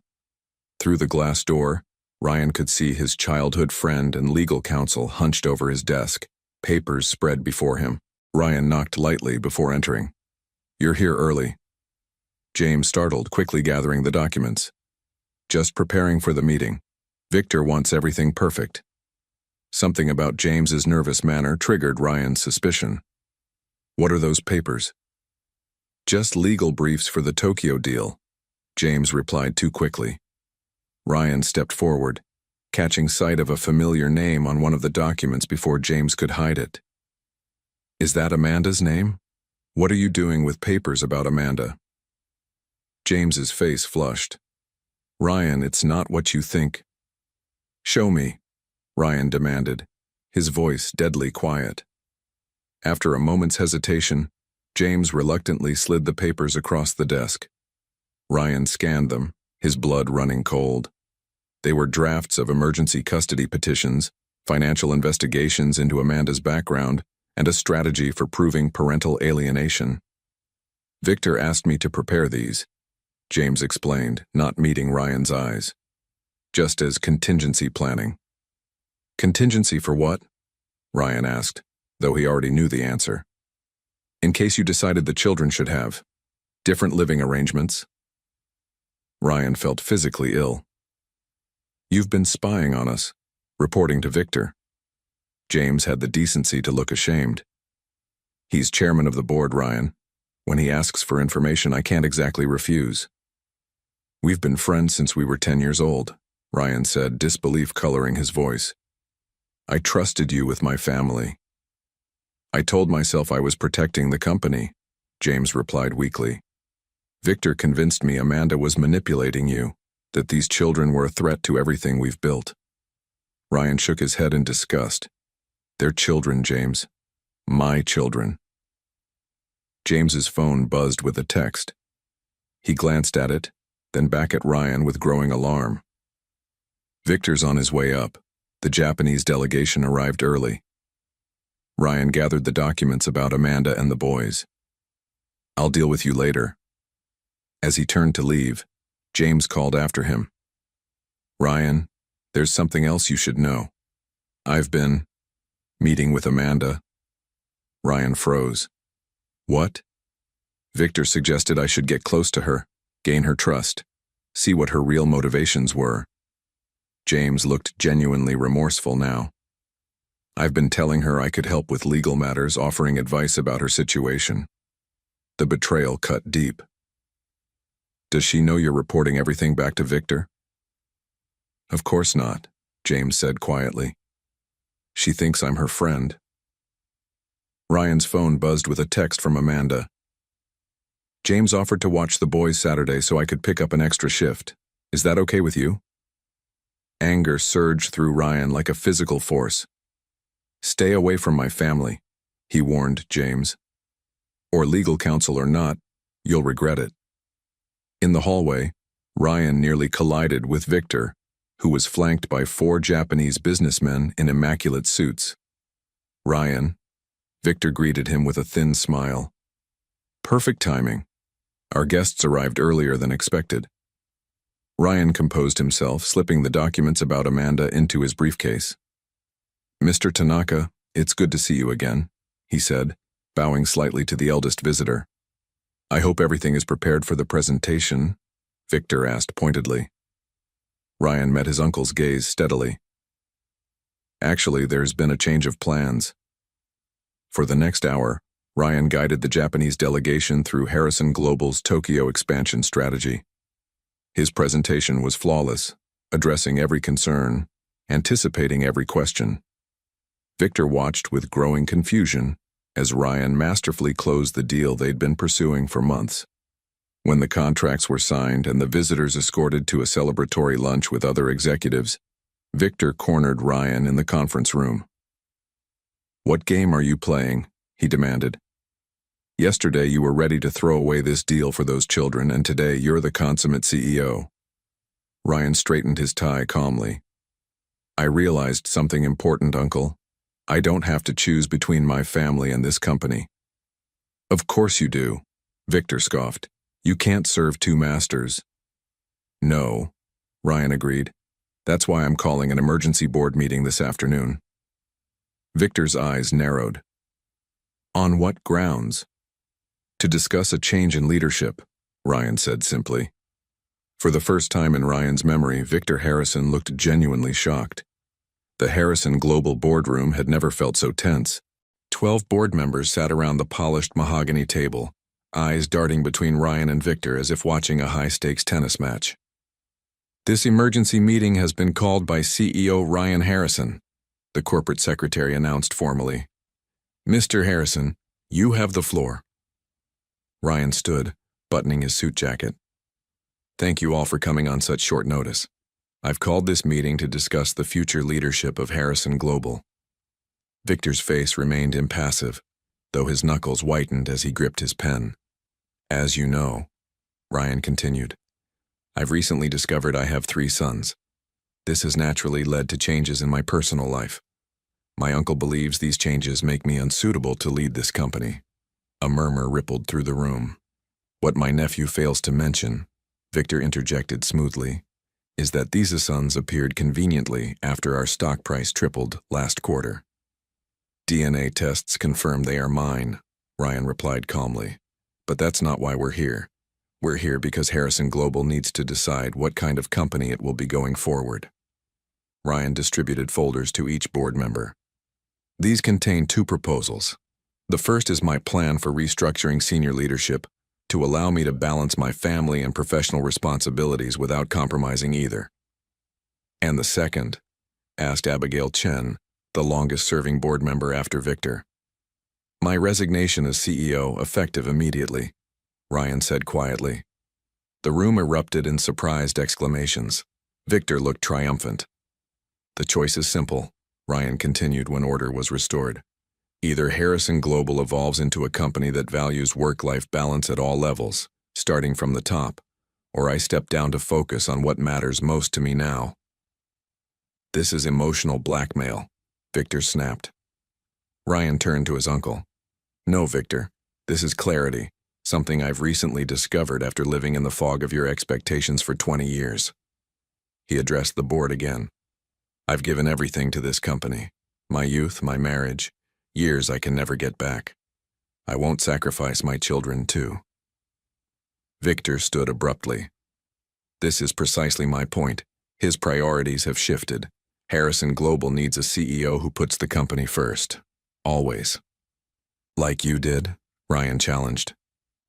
Through the glass door, Ryan could see his childhood friend and legal counsel hunched over his desk, papers spread before him. Ryan knocked lightly before entering. You're here early. James startled, quickly gathering the documents. Just preparing for the meeting. Victor wants everything perfect. Something about James's nervous manner triggered Ryan's suspicion. What are those papers? Just legal briefs for the Tokyo deal, James replied too quickly. Ryan stepped forward, catching sight of a familiar name on one of the documents before James could hide it. Is that Amanda's name? What are you doing with papers about Amanda? James's face flushed. Ryan, it's not what you think. Show me, Ryan demanded, his voice deadly quiet. After a moment's hesitation, James reluctantly slid the papers across the desk. Ryan scanned them, his blood running cold. They were drafts of emergency custody petitions, financial investigations into Amanda's background, and a strategy for proving parental alienation. Victor asked me to prepare these, James explained, not meeting Ryan's eyes. Just as contingency planning. Contingency for what? Ryan asked, though he already knew the answer. In case you decided the children should have different living arrangements. Ryan felt physically ill. You've been spying on us, reporting to Victor. James had the decency to look ashamed. He's chairman of the board, Ryan. When he asks for information, I can't exactly refuse. We've been friends since we were 10 years old, Ryan said, disbelief coloring his voice. I trusted you with my family. I told myself I was protecting the company, James replied weakly. Victor convinced me Amanda was manipulating you, that these children were a threat to everything we've built. Ryan shook his head in disgust. They're children, James. My children. James's phone buzzed with a text. He glanced at it, then back at Ryan with growing alarm. Victor's on his way up. The Japanese delegation arrived early. Ryan gathered the documents about Amanda and the boys. I'll deal with you later. As he turned to leave, James called after him. Ryan, there's something else you should know. I've been meeting with Amanda. Ryan froze. What? Victor suggested I should get close to her, gain her trust, see what her real motivations were. James looked genuinely remorseful now. I've been telling her I could help with legal matters, offering advice about her situation. The betrayal cut deep. Does she know you're reporting everything back to Victor? Of course not, James said quietly. She thinks I'm her friend. Ryan's phone buzzed with a text from Amanda. James offered to watch the boys Saturday so I could pick up an extra shift. Is that okay with you? Anger surged through Ryan like a physical force. Stay away from my family, he warned James. Or legal counsel or not, you'll regret it. In the hallway, Ryan nearly collided with Victor, who was flanked by 4 Japanese businessmen in immaculate suits. Ryan, Victor greeted him with a thin smile. Perfect timing. Our guests arrived earlier than expected. Ryan composed himself, slipping the documents about Amanda into his briefcase. Mr. Tanaka, it's good to see you again, he said, bowing slightly to the eldest visitor. I hope everything is prepared for the presentation, Victor asked pointedly. Ryan met his uncle's gaze steadily. Actually, there's been a change of plans. For the next hour, Ryan guided the Japanese delegation through Harrison Global's Tokyo expansion strategy. His presentation was flawless, addressing every concern, anticipating every question. Victor watched with growing confusion as Ryan masterfully closed the deal they'd been pursuing for months. When the contracts were signed and the visitors escorted to a celebratory lunch with other executives, Victor cornered Ryan in the conference room. "What game are you playing?" he demanded. "Yesterday you were ready to throw away this deal for those children, and today you're the consummate CEO." Ryan straightened his tie calmly. "I realized something important, Uncle. I don't have to choose between my family and this company." "Of course you do," Victor scoffed. "You can't serve two masters." "No," Ryan agreed. "That's why I'm calling an emergency board meeting this afternoon." Victor's eyes narrowed. "On what grounds?" "To discuss a change in leadership," Ryan said simply. For the first time in Ryan's memory, Victor Harrison looked genuinely shocked. The Harrison Global boardroom had never felt so tense. 12 board members sat around the polished mahogany table, eyes darting between Ryan and Victor as if watching a high-stakes tennis match. "This emergency meeting has been called by CEO Ryan Harrison," the corporate secretary announced formally. "Mr. Harrison, you have the floor." Ryan stood, buttoning his suit jacket. "Thank you all for coming on such short notice. I've called this meeting to discuss the future leadership of Harrison Global." Victor's face remained impassive, though his knuckles whitened as he gripped his pen. "As you know," Ryan continued, "I've recently discovered I have 3 sons. This has naturally led to changes in my personal life. My uncle believes these changes make me unsuitable to lead this company." A murmur rippled through the room. "What my nephew fails to mention," Victor interjected smoothly, "is that these sons appeared conveniently after our stock price tripled last quarter." "DNA tests confirm they are mine," Ryan replied calmly. "But that's not why we're here. We're here because Harrison Global needs to decide what kind of company it will be going forward." Ryan distributed folders to each board member. "These contain 2 proposals. The first is my plan for restructuring senior leadership to allow me to balance my family and professional responsibilities without compromising either." "And the second?" asked Abigail Chen, the longest-serving board member after Victor. "My resignation as CEO effective immediately," Ryan said quietly. The room erupted in surprised exclamations. Victor looked triumphant. "The choice is simple," Ryan continued when order was restored. "Either Harrison Global evolves into a company that values work-life balance at all levels, starting from the top, or I step down to focus on what matters most to me now." "This is emotional blackmail," Victor snapped. Ryan turned to his uncle. "No, Victor, this is clarity, something I've recently discovered after living in the fog of your expectations for 20 years. He addressed the board again. "I've given everything to this company. My youth, my marriage, years I can never get back. I won't sacrifice my children, too." Victor stood abruptly. "This is precisely my point. His priorities have shifted. Harrison Global needs a CEO who puts the company first. Always." "Like you did?" Ryan challenged.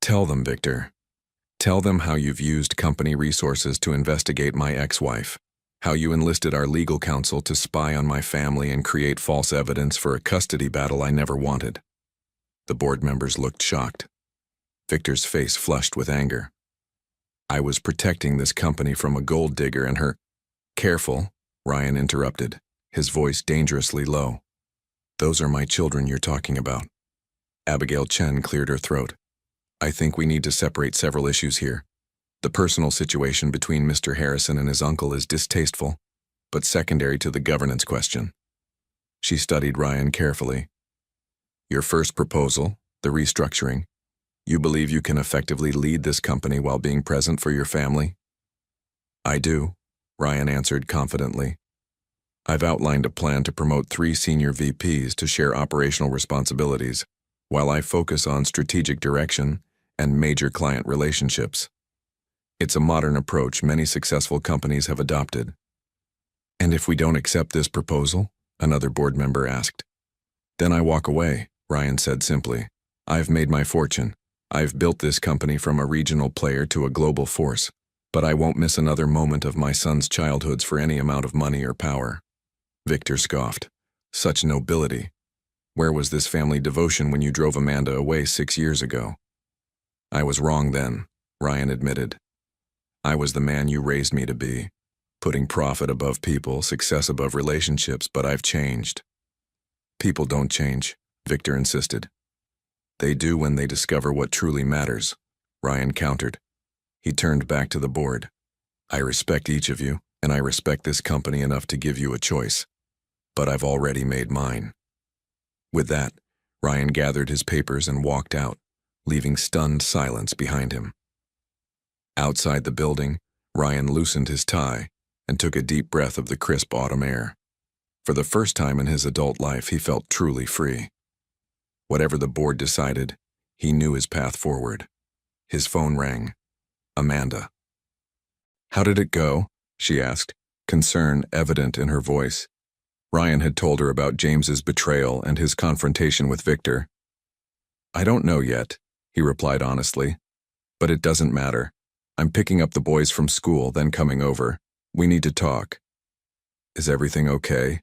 "Tell them, Victor. Tell them how you've used company resources to investigate my ex-wife, how you enlisted our legal counsel to spy on my family and create false evidence for a custody battle I never wanted." The board members looked shocked. Victor's face flushed with anger. "I was protecting this company from a gold digger and her—" "Careful," Ryan interrupted, his voice dangerously low. "Those are my children you're talking about." Abigail Chen cleared her throat. "I think we need to separate several issues here. The personal situation between Mr. Harrison and his uncle is distasteful, but secondary to the governance question." She studied Ryan carefully. "Your first proposal, the restructuring, you believe you can effectively lead this company while being present for your family?" "I do," Ryan answered confidently. "I've outlined a plan to promote 3 senior VPs to share operational responsibilities, while I focus on strategic direction and major client relationships. It's a modern approach many successful companies have adopted." "And if we don't accept this proposal?" another board member asked. "Then I walk away," Ryan said simply. I've made my fortune. I've built this company from a regional player to a global force, but I won't miss another moment of my son's childhoods for any amount of money or power. Victor scoffed. Such nobility. Where was this family devotion when you drove Amanda away 6 years ago? I was wrong then, Ryan admitted. I was the man you raised me to be, putting profit above people, success above relationships, but I've changed. People don't change, Victor insisted. They do when they discover what truly matters, Ryan countered. He turned back to the board. I respect each of you, and I respect this company enough to give you a choice. But I've already made mine. With that, Ryan gathered his papers and walked out, leaving stunned silence behind him. Outside the building, Ryan loosened his tie and took a deep breath of the crisp autumn air. For the first time in his adult life, he felt truly free. Whatever the board decided, he knew his path forward. His phone rang. Amanda. How did it go? She asked, concern evident in her voice. Ryan had told her about James's betrayal and his confrontation with Victor. I don't know yet, he replied honestly. But it doesn't matter. I'm picking up the boys from school, then coming over. We need to talk. Is everything okay?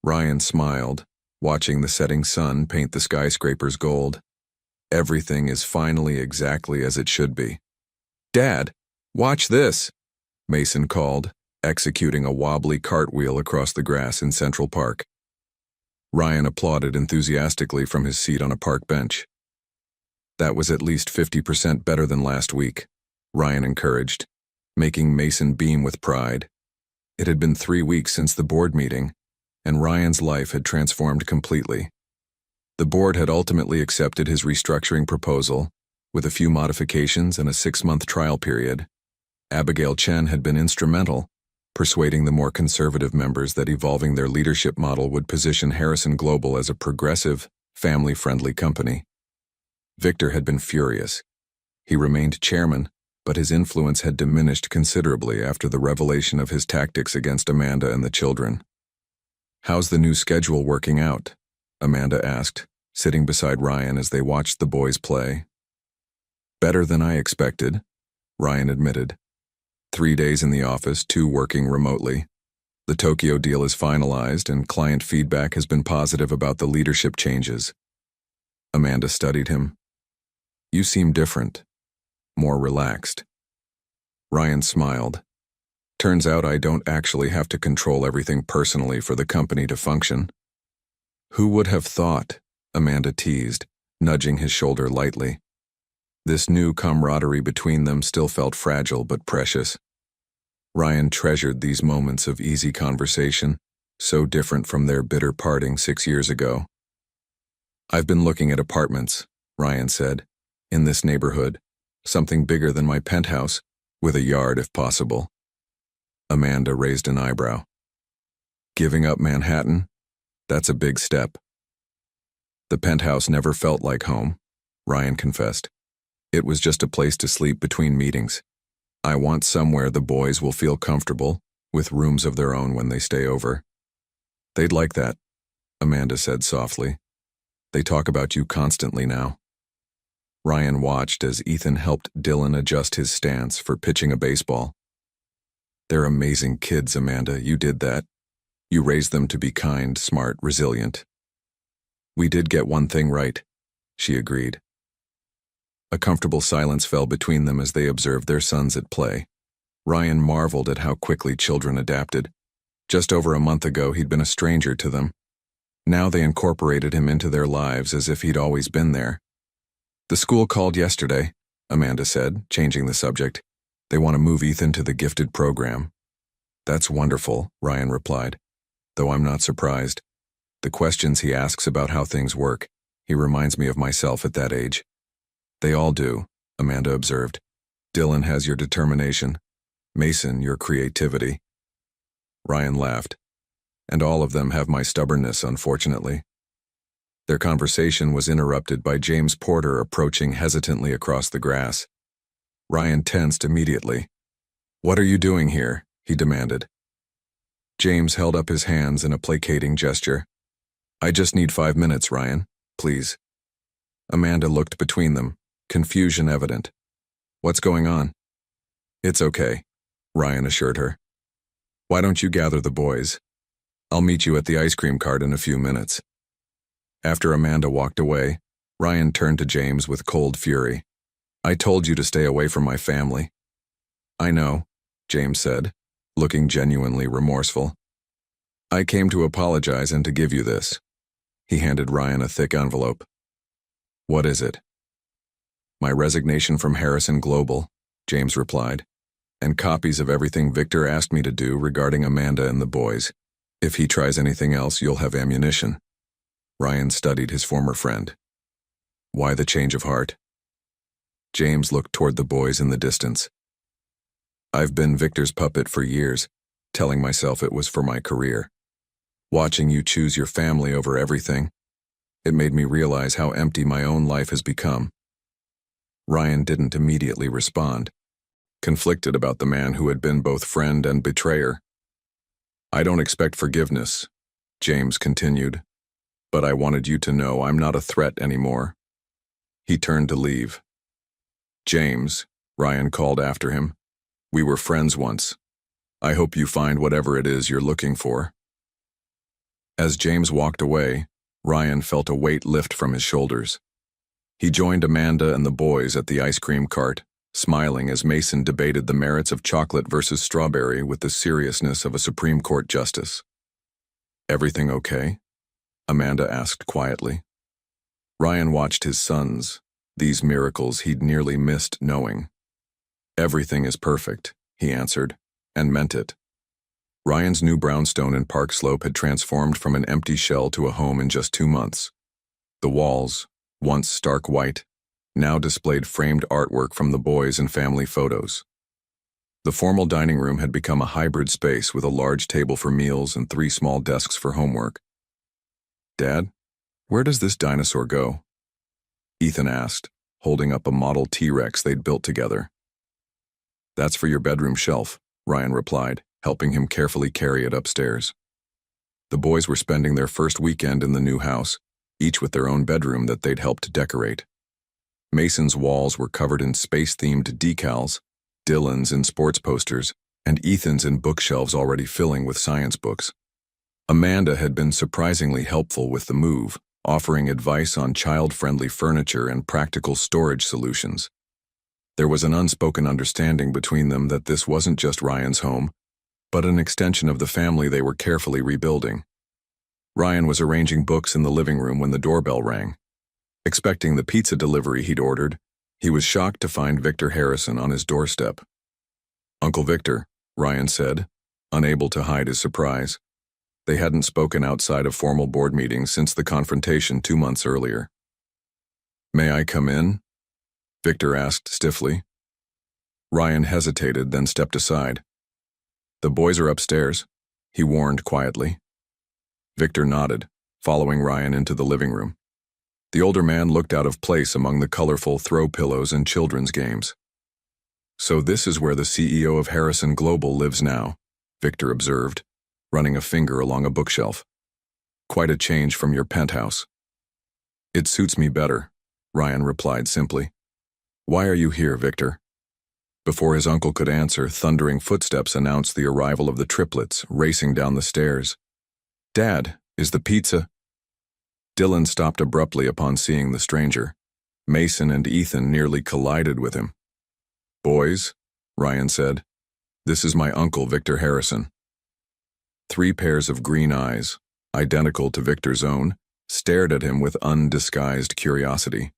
Ryan smiled, watching the setting sun paint the skyscrapers gold. Everything is finally exactly as it should be. Dad, watch this, Mason called, executing a wobbly cartwheel across the grass in Central Park. Ryan applauded enthusiastically from his seat on a park bench. That was at least 50% better than last week, Ryan encouraged, making Mason beam with pride. It had been 3 weeks since the board meeting, and Ryan's life had transformed completely. The board had ultimately accepted his restructuring proposal, with a few modifications and a 6-month trial period. Abigail Chen had been instrumental, persuading the more conservative members that evolving their leadership model would position Harrison Global as a progressive, family-friendly company. Victor had been furious. He remained chairman, but his influence had diminished considerably after the revelation of his tactics against Amanda and the children. How's the new schedule working out? Amanda asked, sitting beside Ryan as they watched the boys play. Better than I expected, Ryan admitted. 3 days in the office, 2 working remotely. The Tokyo deal is finalized and client feedback has been positive about the leadership changes. Amanda studied him. You seem different, more relaxed. Ryan smiled. Turns out I don't actually have to control everything personally for the company to function. Who would have thought? Amanda teased, nudging his shoulder lightly. This new camaraderie between them still felt fragile but precious. Ryan treasured these moments of easy conversation, so different from their bitter parting 6 years ago. I've been looking at apartments, Ryan said, in this neighborhood, something bigger than my penthouse, with a yard if possible. Amanda raised an eyebrow. Giving up Manhattan? That's a big step. The penthouse never felt like home, Ryan confessed. It was just a place to sleep between meetings. I want somewhere the boys will feel comfortable, with rooms of their own when they stay over. They'd like that, Amanda said softly. They talk about you constantly now. Ryan watched as Ethan helped Dylan adjust his stance for pitching a baseball. They're amazing kids, Amanda. You did that. You raised them to be kind, smart, resilient. We did get one thing right, she agreed. A comfortable silence fell between them as they observed their sons at play. Ryan marveled at how quickly children adapted. Just over a month ago, he'd been a stranger to them. Now they incorporated him into their lives as if he'd always been there. The school called yesterday, Amanda said, changing the subject. They want to move Ethan to the gifted program. That's wonderful, Ryan replied, though I'm not surprised. The questions he asks about how things work, he reminds me of myself at that age. They all do, Amanda observed. Dylan has your determination. Mason, your creativity. Ryan laughed. And all of them have my stubbornness, unfortunately. Their conversation was interrupted by James Porter approaching hesitantly across the grass. Ryan tensed immediately. What are you doing here? He demanded. James held up his hands in a placating gesture. I just need 5 minutes, Ryan. please." Amanda looked between them, confusion evident. "What's going on?" "It's okay," Ryan assured her. "Why don't you gather the boys? I'll meet you at the ice cream cart in a few minutes." After Amanda walked away, Ryan turned to James with cold fury. "I told you to stay away from my family." "I know," James said, looking genuinely remorseful. "I came to apologize and to give you this." He handed Ryan a thick envelope. "What is it?" "My resignation from Harrison Global," James replied, "and copies of everything Victor asked me to do regarding Amanda and the boys. If he tries anything else, you'll have ammunition." Ryan studied his former friend. "Why the change of heart?" James looked toward the boys in the distance. "I've been Victor's puppet for years, telling myself it was for my career. Watching you choose your family over everything, it made me realize how empty my own life has become." Ryan didn't immediately respond, conflicted about the man who had been both friend and betrayer. "I don't expect forgiveness," James continued, "but I wanted you to know I'm not a threat anymore." He turned to leave. "James," Ryan called after him, "we were friends once. I hope you find whatever it is you're looking for." As James walked away, Ryan felt a weight lift from his shoulders. He joined Amanda and the boys at the ice cream cart, smiling as Mason debated the merits of chocolate versus strawberry with the seriousness of a Supreme Court justice. "Everything okay?" Amanda asked quietly. Ryan watched his sons, these miracles he'd nearly missed knowing. "Everything is perfect," he answered, and meant it. Ryan's new brownstone in Park Slope had transformed from an empty shell to a home in just 2 months. The walls, once stark white, now displayed framed artwork from the boys and family photos. The formal dining room had become a hybrid space with a large table for meals and 3 small desks for homework. "Dad, where does this dinosaur go?" Ethan asked, holding up a model T-Rex they'd built together. "That's for your bedroom shelf," Ryan replied, helping him carefully carry it upstairs. The boys were spending their first weekend in the new house, each with their own bedroom that they'd helped decorate. Mason's walls were covered in space-themed decals, Dylan's in sports posters, and Ethan's in bookshelves already filling with science books. Amanda had been surprisingly helpful with the move, offering advice on child-friendly furniture and practical storage solutions. There was an unspoken understanding between them that this wasn't just Ryan's home, but an extension of the family they were carefully rebuilding. Ryan was arranging books in the living room when the doorbell rang. Expecting the pizza delivery he'd ordered, he was shocked to find Victor Harrison on his doorstep. "Uncle Victor," Ryan said, unable to hide his surprise. They hadn't spoken outside of formal board meetings since the confrontation 2 months earlier. "May I come in?" Victor asked stiffly. Ryan hesitated, then stepped aside. "The boys are upstairs," he warned quietly. Victor nodded, following Ryan into the living room. The older man looked out of place among the colorful throw pillows and children's games. "So this is where the CEO of Harrison Global lives now," Victor observed, running a finger along a bookshelf. "Quite a change from your penthouse." "It suits me better," Ryan replied simply. "Why are you here, Victor?" Before his uncle could answer, thundering footsteps announced the arrival of the triplets, racing down the stairs. "Dad, is the pizza—" Dylan stopped abruptly upon seeing the stranger. Mason and Ethan nearly collided with him. "Boys," Ryan said, "this is my uncle, Victor Harrison." 3 pairs of green eyes, identical to Victor's own, stared at him with undisguised curiosity.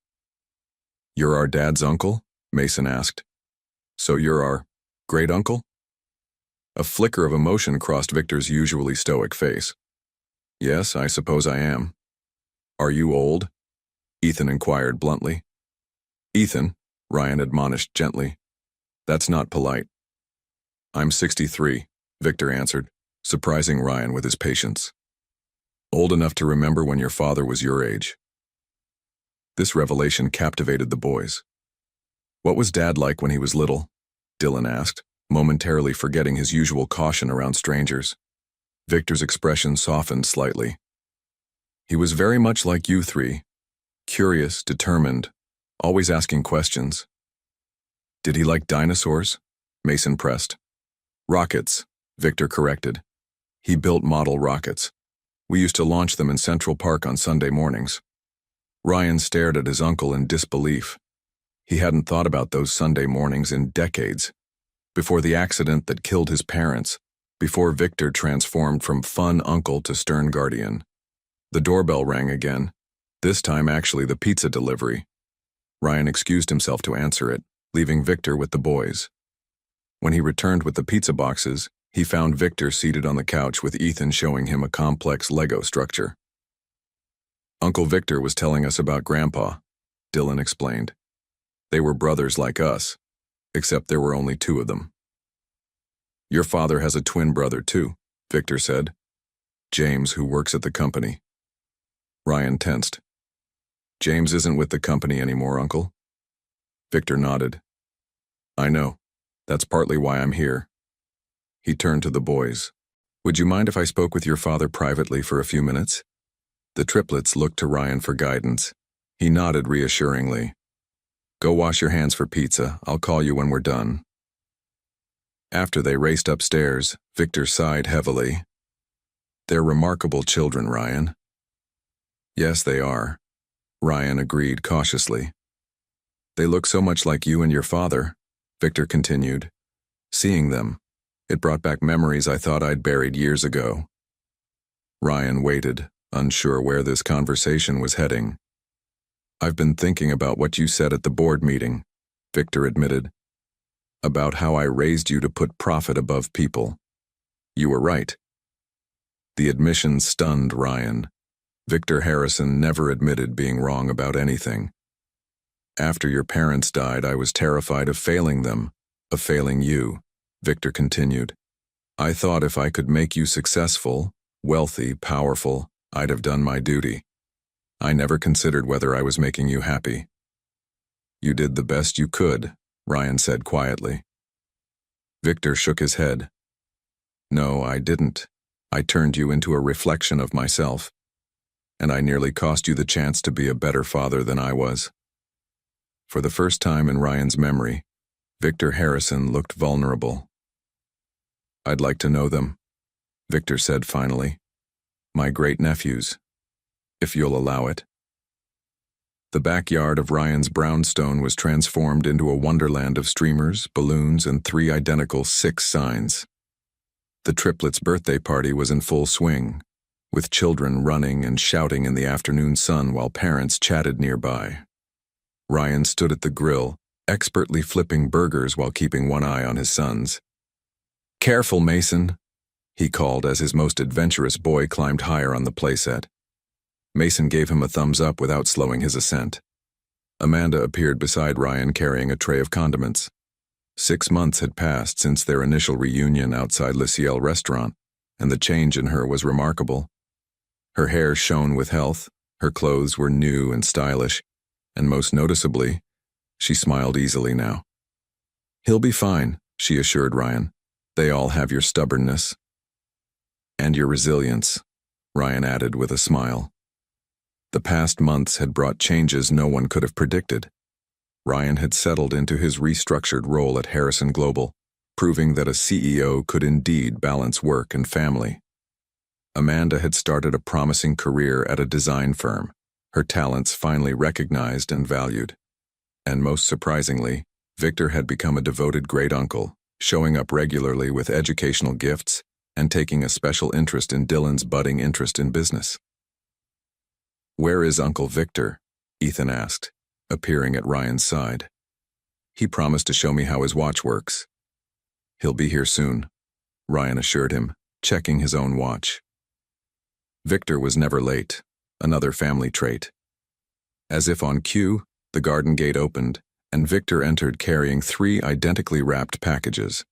"You're our dad's uncle?" Mason asked. "So you're our great-uncle?" A flicker of emotion crossed Victor's usually stoic face. "Yes, I suppose I am." "Are you old?" Ethan inquired bluntly. "Ethan," Ryan admonished gently, "that's not polite." "I'm 63, Victor answered, surprising Ryan with his patience. "Old enough to remember when your father was your age." This revelation captivated the boys. "What was Dad like when he was little?" Dylan asked, momentarily forgetting his usual caution around strangers. Victor's expression softened slightly. "He was very much like you 3, Curious, determined, always asking questions. Did he like dinosaurs? Mason pressed. Rockets, Victor corrected. He built model rockets. We used to launch them in Central Park on Sunday mornings. Ryan stared at his uncle in disbelief. He hadn't thought about those Sunday mornings in decades. Before the accident that killed his parents, before Victor transformed from fun uncle to stern guardian. The doorbell rang again, this time actually the pizza delivery. Ryan excused himself to answer it, leaving Victor with the boys. When he returned with the pizza boxes, he found Victor seated on the couch with Ethan showing him a complex Lego structure. Uncle Victor was telling us about Grandpa, Dylan explained. They were brothers like us, except there were only two of them. Your father has a twin brother too, Victor said. James, who works at the company. Ryan tensed. James isn't with the company anymore, Uncle. Victor nodded. I know. That's partly why I'm here. He turned to the boys. Would you mind if I spoke with your father privately for a few minutes? The triplets looked to Ryan for guidance. He nodded reassuringly. Go wash your hands for pizza. I'll call you when we're done. After they raced upstairs, Victor sighed heavily. They're remarkable children, Ryan. Yes, they are, Ryan agreed cautiously. They look so much like you and your father, Victor continued. Seeing them, it brought back memories I thought I'd buried years ago. Ryan waited, unsure where this conversation was heading. I've been thinking about what you said at the board meeting, Victor admitted. About how I raised you to put profit above people. You were right. The admission stunned Ryan. Victor Harrison never admitted being wrong about anything. After your parents died, I was terrified of failing them, of failing you, Victor continued. I thought if I could make you successful, wealthy, powerful, I'd have done my duty. I never considered whether I was making you happy. You did the best you could, Ryan said quietly. Victor shook his head. No, I didn't. I turned you into a reflection of myself. And I nearly cost you the chance to be a better father than I was. For the first time in Ryan's memory, Victor Harrison looked vulnerable. I'd like to know them, Victor said finally. My great-nephews, if you'll allow it. The backyard of Ryan's brownstone was transformed into a wonderland of streamers, balloons, and 3 identical 6 signs. The triplets' birthday party was in full swing, with children running and shouting in the afternoon sun while parents chatted nearby. Ryan stood at the grill, expertly flipping burgers while keeping one eye on his sons. Careful, Mason, he called as his most adventurous boy climbed higher on the playset. Mason gave him a thumbs up without slowing his ascent. Amanda appeared beside Ryan carrying a tray of condiments. 6 months had passed since their initial reunion outside Le Ciel restaurant, and the change in her was remarkable. Her hair shone with health, her clothes were new and stylish, and most noticeably, she smiled easily now. He'll be fine, she assured Ryan. They all have your stubbornness. And your resilience, Ryan added with a smile. The past months had brought changes no one could have predicted. Ryan had settled into his restructured role at Harrison Global, proving that a CEO could indeed balance work and family. Amanda had started a promising career at a design firm, her talents finally recognized and valued. And most surprisingly, Victor had become a devoted great-uncle, showing up regularly with educational gifts and taking a special interest in Dylan's budding interest in business. Where is Uncle Victor? Ethan asked, appearing at Ryan's side. He promised to show me how his watch works. He'll be here soon, Ryan assured him, checking his own watch. Victor was never late, another family trait. As if on cue, the garden gate opened, and Victor entered carrying 3 identically wrapped packages.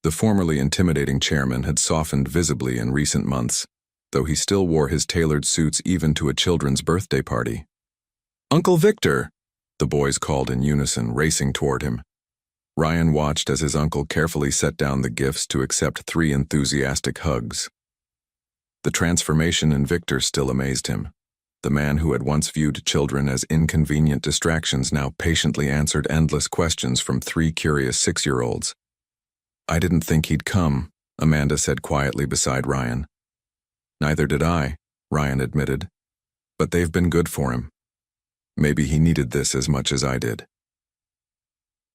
The formerly intimidating chairman had softened visibly in recent months, though he still wore his tailored suits even to a children's birthday party. Uncle Victor, the boys called in unison, racing toward him. Ryan watched as his uncle carefully set down the gifts to accept 3 enthusiastic hugs. The transformation in Victor still amazed him. The man who had once viewed children as inconvenient distractions now patiently answered endless questions from 3 curious 6-year-olds. "I didn't think he'd come," Amanda said quietly beside Ryan. "Neither did I," Ryan admitted. "But they've been good for him. Maybe he needed this as much as I did."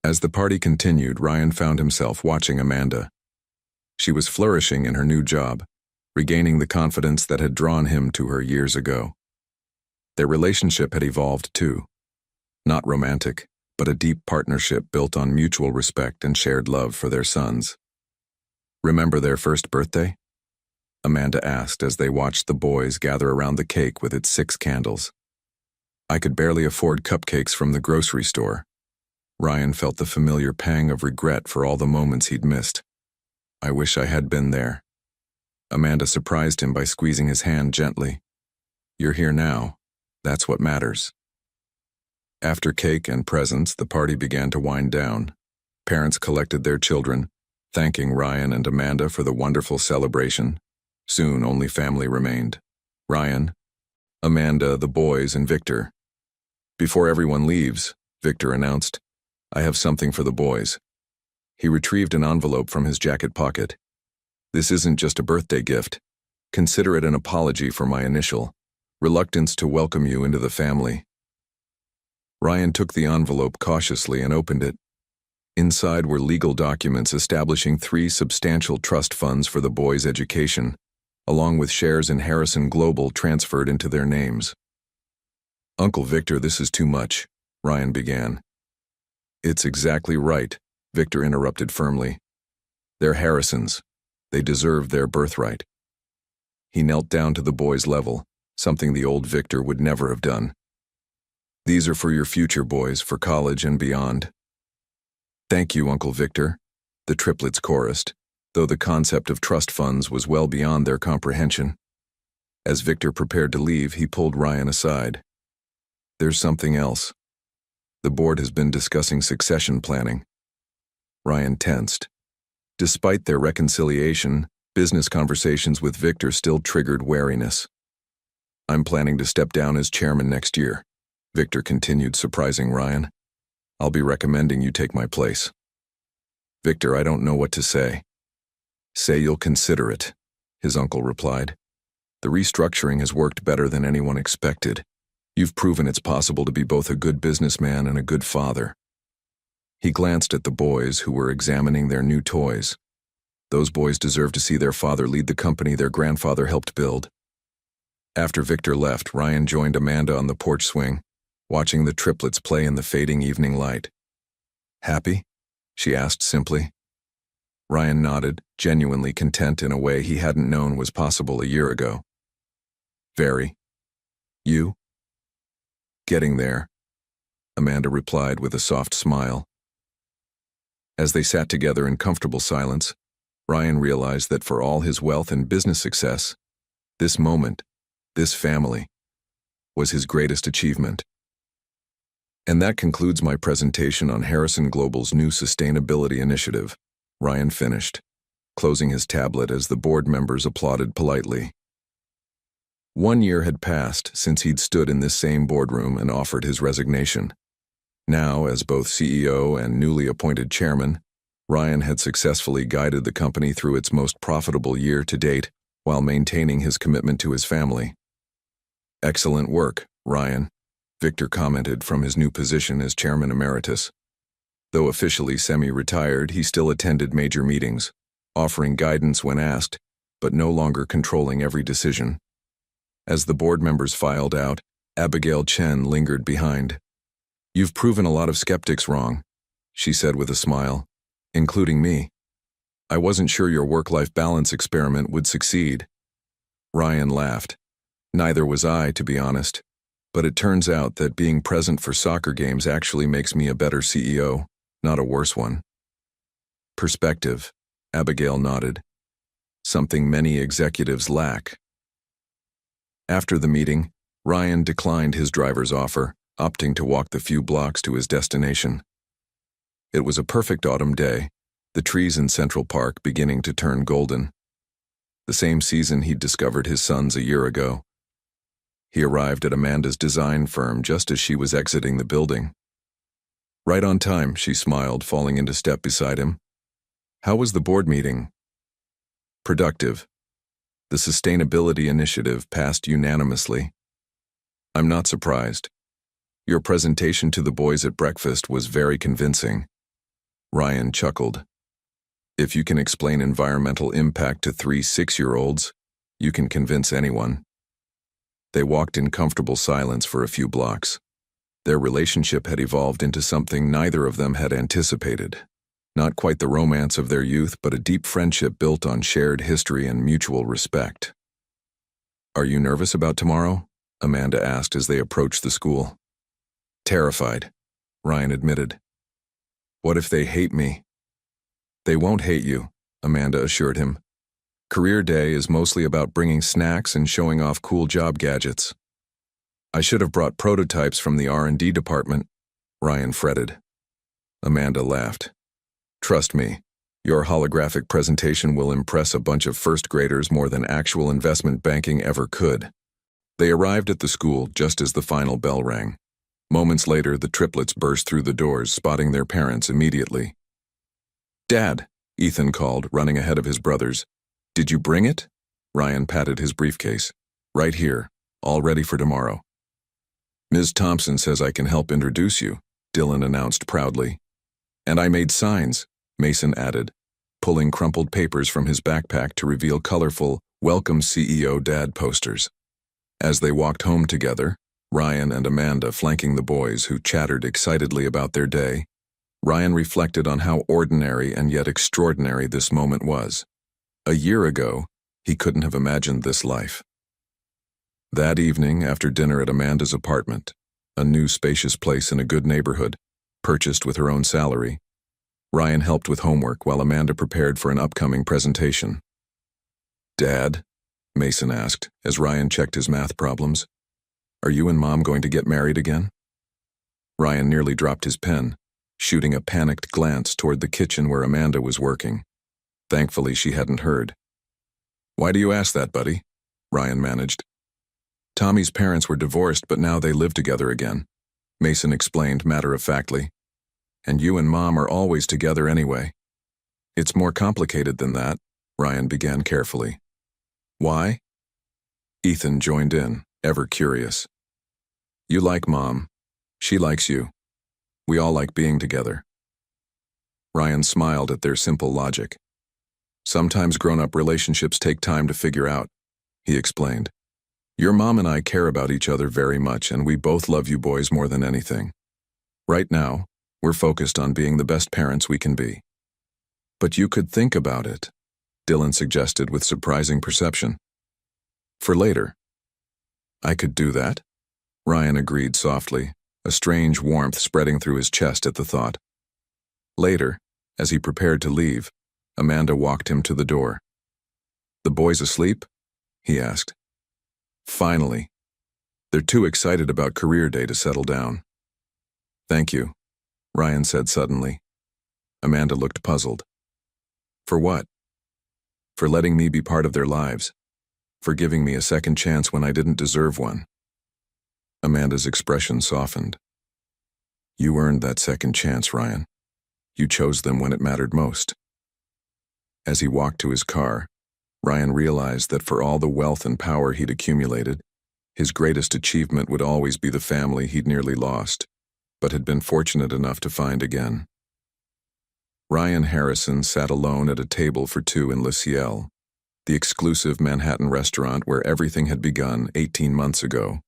As the party continued, Ryan found himself watching Amanda. She was flourishing in her new job, regaining the confidence that had drawn him to her years ago. Their relationship had evolved too. Not romantic, but a deep partnership built on mutual respect and shared love for their sons. "Remember their first birthday?" Amanda asked as they watched the boys gather around the cake with its 6 candles. "I could barely afford cupcakes from the grocery store." Ryan felt the familiar pang of regret for all the moments he'd missed. "I wish I had been there." Amanda surprised him by squeezing his hand gently. "You're here now. That's what matters." After cake and presents, the party began to wind down. Parents collected their children, thanking Ryan and Amanda for the wonderful celebration. Soon, only family remained: Ryan, Amanda, the boys, and Victor. "Before everyone leaves," Victor announced, "I have something for the boys." He retrieved an envelope from his jacket pocket. "This isn't just a birthday gift. Consider it an apology for my initial reluctance to welcome you into the family." Ryan took the envelope cautiously and opened it. Inside were legal documents establishing 3 substantial trust funds for the boys' education, along with shares in Harrison Global transferred into their names. "Uncle Victor, this is too much," Ryan began. "It's exactly right," Victor interrupted firmly. "They're Harrisons. They deserve their birthright." He knelt down to the boys' level, something the old Victor would never have done. "These are for your future, boys, for college and beyond." "Thank you, Uncle Victor," the triplets chorused, though the concept of trust funds was well beyond their comprehension. As Victor prepared to leave, he pulled Ryan aside. "There's something else. The board has been discussing succession planning." Ryan tensed. Despite their reconciliation, business conversations with Victor still triggered wariness. "I'm planning to step down as chairman next year," Victor continued, surprising Ryan. "I'll be recommending you take my place." "Victor, I don't know what to say." "Say you'll consider it," his uncle replied. "The restructuring has worked better than anyone expected. You've proven it's possible to be both a good businessman and a good father." He glanced at the boys who were examining their new toys. Those boys deserve to see their father lead the company their grandfather helped build. After Victor left, Ryan joined Amanda on the porch swing, watching the triplets play in the fading evening light. "Happy?" she asked simply. Ryan nodded, genuinely content in a way he hadn't known was possible a year ago. "Very. You?" "Getting there," Amanda replied with a soft smile. As they sat together in comfortable silence, Ryan realized that for all his wealth and business success, this moment, this family, was his greatest achievement. And that concludes my presentation on Harrison Global's new sustainability initiative, Ryan finished, closing his tablet as the board members applauded politely. 1 year had passed since he'd stood in this same boardroom and offered his resignation. Now, as both CEO and newly appointed chairman, Ryan had successfully guided the company through its most profitable year to date while maintaining his commitment to his family. "Excellent work, Ryan," Victor commented from his new position as chairman emeritus. Though officially semi-retired, he still attended major meetings, offering guidance when asked, but no longer controlling every decision. As the board members filed out, Abigail Chen lingered behind. "You've proven a lot of skeptics wrong," she said with a smile, "including me. I wasn't sure your work-life balance experiment would succeed." Ryan laughed. "Neither was I, to be honest. But it turns out that being present for soccer games actually makes me a better CEO, not a worse one." "Perspective," Abigail nodded. "Something many executives lack." After the meeting, Ryan declined his driver's offer, opting to walk the few blocks to his destination. It was a perfect autumn day, the trees in Central Park beginning to turn golden. The same season he'd discovered his sons a year ago. He arrived at Amanda's design firm just as she was exiting the building. Right on time, she smiled, falling into step beside him. How was the board meeting? Productive. The sustainability initiative passed unanimously. I'm not surprised. Your presentation to the boys at breakfast was very convincing. Ryan chuckled. If you can explain environmental impact to 3 6-year-olds, you can convince anyone. They walked in comfortable silence for a few blocks. Their relationship had evolved into something neither of them had anticipated. Not quite the romance of their youth, but a deep friendship built on shared history and mutual respect. Are you nervous about tomorrow? Amanda asked as they approached the school. Terrified, Ryan admitted. What if they hate me? They won't hate you, Amanda assured him. Career Day is mostly about bringing snacks and showing off cool job gadgets. I should have brought prototypes from the R&D department, Ryan fretted. Amanda laughed. Trust me, your holographic presentation will impress a bunch of first graders more than actual investment banking ever could. They arrived at the school just as the final bell rang. Moments later, the triplets burst through the doors, spotting their parents immediately. Dad, Ethan called, running ahead of his brothers. Did you bring it? Ryan patted his briefcase. Right here, all ready for tomorrow. Ms. Thompson says I can help introduce you, Dylan announced proudly. And I made signs, Mason added, pulling crumpled papers from his backpack to reveal colorful, Welcome CEO Dad posters. As they walked home together, Ryan and Amanda flanking the boys who chattered excitedly about their day, Ryan reflected on how ordinary and yet extraordinary this moment was. A year ago, he couldn't have imagined this life. That evening, after dinner at Amanda's apartment, a new spacious place in a good neighborhood, purchased with her own salary, Ryan helped with homework while Amanda prepared for an upcoming presentation. Dad? Mason asked as Ryan checked his math problems. Are you and Mom going to get married again? Ryan nearly dropped his pen, shooting a panicked glance toward the kitchen where Amanda was working. Thankfully, she hadn't heard. Why do you ask that, buddy? Ryan managed. Tommy's parents were divorced, but now they live together again, Mason explained matter-of-factly. And you and Mom are always together anyway. It's more complicated than that, Ryan began carefully. Why? Ethan joined in, ever curious. You like Mom. She likes you. We all like being together. Ryan smiled at their simple logic. Sometimes grown-up relationships take time to figure out, he explained. Your mom and I care about each other very much, and we both love you boys more than anything. Right now, we're focused on being the best parents we can be. But you could think about it, Dylan suggested with surprising perception. For later. I could do that, Ryan agreed softly, a strange warmth spreading through his chest at the thought. Later, as he prepared to leave, Amanda walked him to the door. The boys asleep? He asked. Finally. They're too excited about Career Day to settle down. Thank you, Ryan said suddenly. Amanda looked puzzled. For what? For letting me be part of their lives. For giving me a second chance when I didn't deserve one. Amanda's expression softened. You earned that second chance, Ryan. You chose them when it mattered most. As he walked to his car, Ryan realized that for all the wealth and power he'd accumulated, his greatest achievement would always be the family he'd nearly lost, but had been fortunate enough to find again. Ryan Harrison sat alone at a table for two in Le Ciel, the exclusive Manhattan restaurant where everything had begun 18 months ago.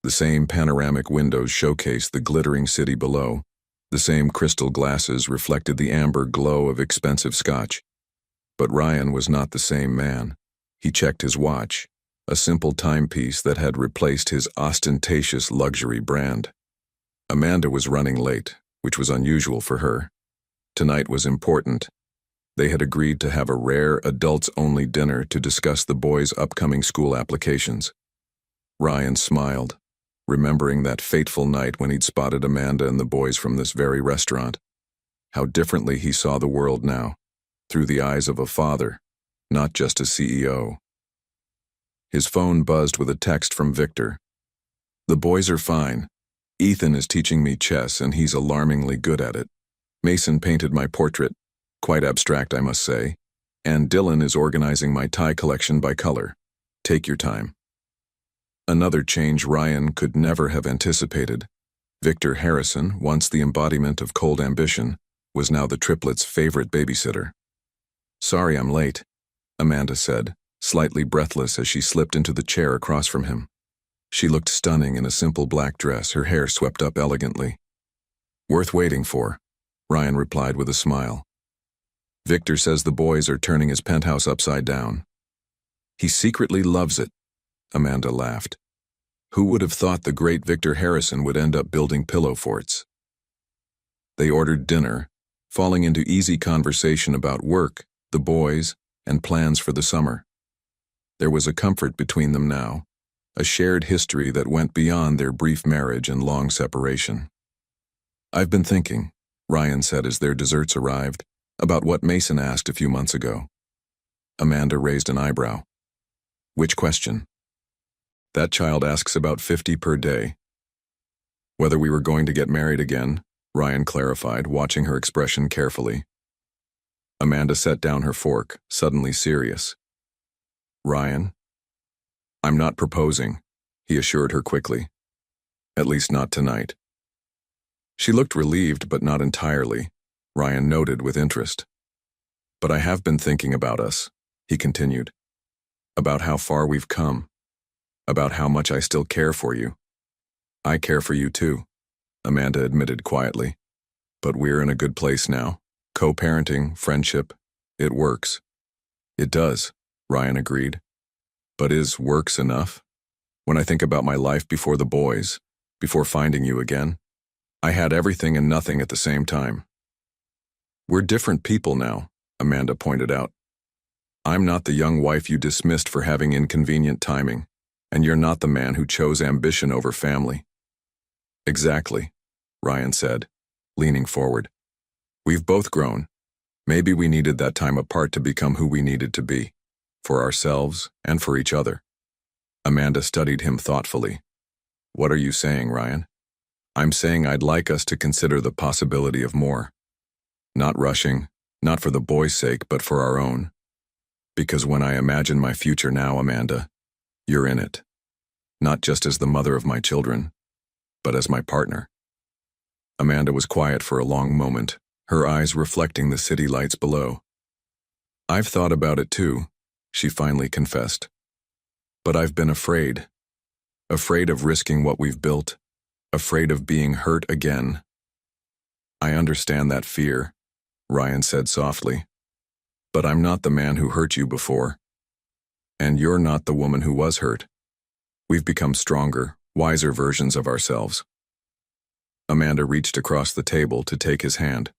The same panoramic windows showcased the glittering city below. The same crystal glasses reflected the amber glow of expensive scotch. But Ryan was not the same man. He checked his watch, a simple timepiece that had replaced his ostentatious luxury brand. Amanda was running late, which was unusual for her. Tonight was important. They had agreed to have a rare, adults-only dinner to discuss the boys' upcoming school applications. Ryan smiled, remembering that fateful night when he'd spotted Amanda and the boys from this very restaurant. How differently he saw the world now, through the eyes of a father, not just a CEO. His phone buzzed with a text from Victor, The boys are fine. Ethan is teaching me chess and he's alarmingly good at it. Mason painted my portrait, quite abstract I must say, and Dylan is organizing my tie collection by color. Take your time. Another change Ryan could never have anticipated. Victor Harrison, once the embodiment of cold ambition, was now the triplets' favorite babysitter. Sorry I'm late, Amanda said, slightly breathless as she slipped into the chair across from him. She looked stunning in a simple black dress, her hair swept up elegantly. Worth waiting for, Ryan replied with a smile. Victor says the boys are turning his penthouse upside down. He secretly loves it, Amanda laughed. Who would have thought the great Victor Harrison would end up building pillow forts? They ordered dinner, falling into easy conversation about work, the boys, and plans for the summer. There was a comfort between them now, a shared history that went beyond their brief marriage and long separation. I've been thinking, Ryan said as their desserts arrived, about what Mason asked a few months ago. Amanda raised an eyebrow. Which question? That child asks about 50 per day. Whether we were going to get married again, Ryan clarified, watching her expression carefully. Amanda set down her fork, suddenly serious. Ryan? I'm not proposing, he assured her quickly. At least not tonight. She looked relieved, but not entirely, Ryan noted with interest. But I have been thinking about us, he continued. About how far we've come. About how much I still care for you. I care for you too, Amanda admitted quietly. But we're in a good place now. Co-parenting, friendship, it works. It does, Ryan agreed. But is works enough? When I think about my life before the boys, before finding you again, I had everything and nothing at the same time. We're different people now, Amanda pointed out. I'm not the young wife you dismissed for having inconvenient timing, and you're not the man who chose ambition over family. Exactly, Ryan said, leaning forward. We've both grown. Maybe we needed that time apart to become who we needed to be, for ourselves and for each other. Amanda studied him thoughtfully. What are you saying, Ryan? I'm saying I'd like us to consider the possibility of more. Not rushing, not for the boys' sake, but for our own. Because when I imagine my future now, Amanda, you're in it. Not just as the mother of my children, but as my partner. Amanda was quiet for a long moment, her eyes reflecting the city lights below. I've thought about it too, she finally confessed. But I've been afraid. Afraid of risking what we've built. Afraid of being hurt again. I understand that fear, Ryan said softly. But I'm not the man who hurt you before. And you're not the woman who was hurt. We've become stronger, wiser versions of ourselves. Amanda reached across the table to take his hand.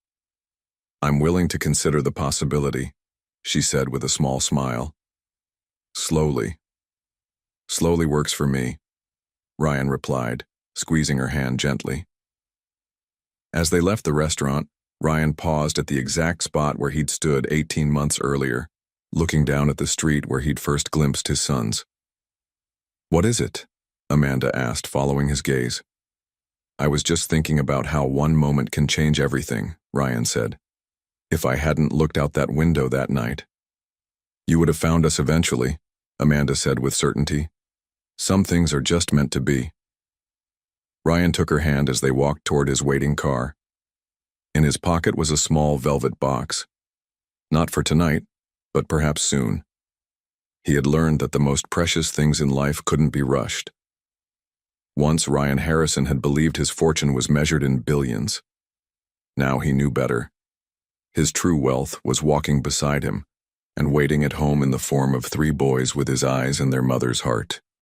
I'm willing to consider the possibility, she said with a small smile. Slowly. Slowly works for me, Ryan replied, squeezing her hand gently. As they left the restaurant, Ryan paused at the exact spot where he'd stood 18 months earlier, looking down at the street where he'd first glimpsed his sons. What is it? Amanda asked, following his gaze. I was just thinking about how one moment can change everything, Ryan said. If I hadn't looked out that window that night. You would have found us eventually, Amanda said with certainty. Some things are just meant to be. Ryan took her hand as they walked toward his waiting car. In his pocket was a small velvet box. Not for tonight, but perhaps soon. He had learned that the most precious things in life couldn't be rushed. Once Ryan Harrison had believed his fortune was measured in billions. Now he knew better. His true wealth was walking beside him and waiting at home in the form of 3 boys with his eyes and their mother's heart.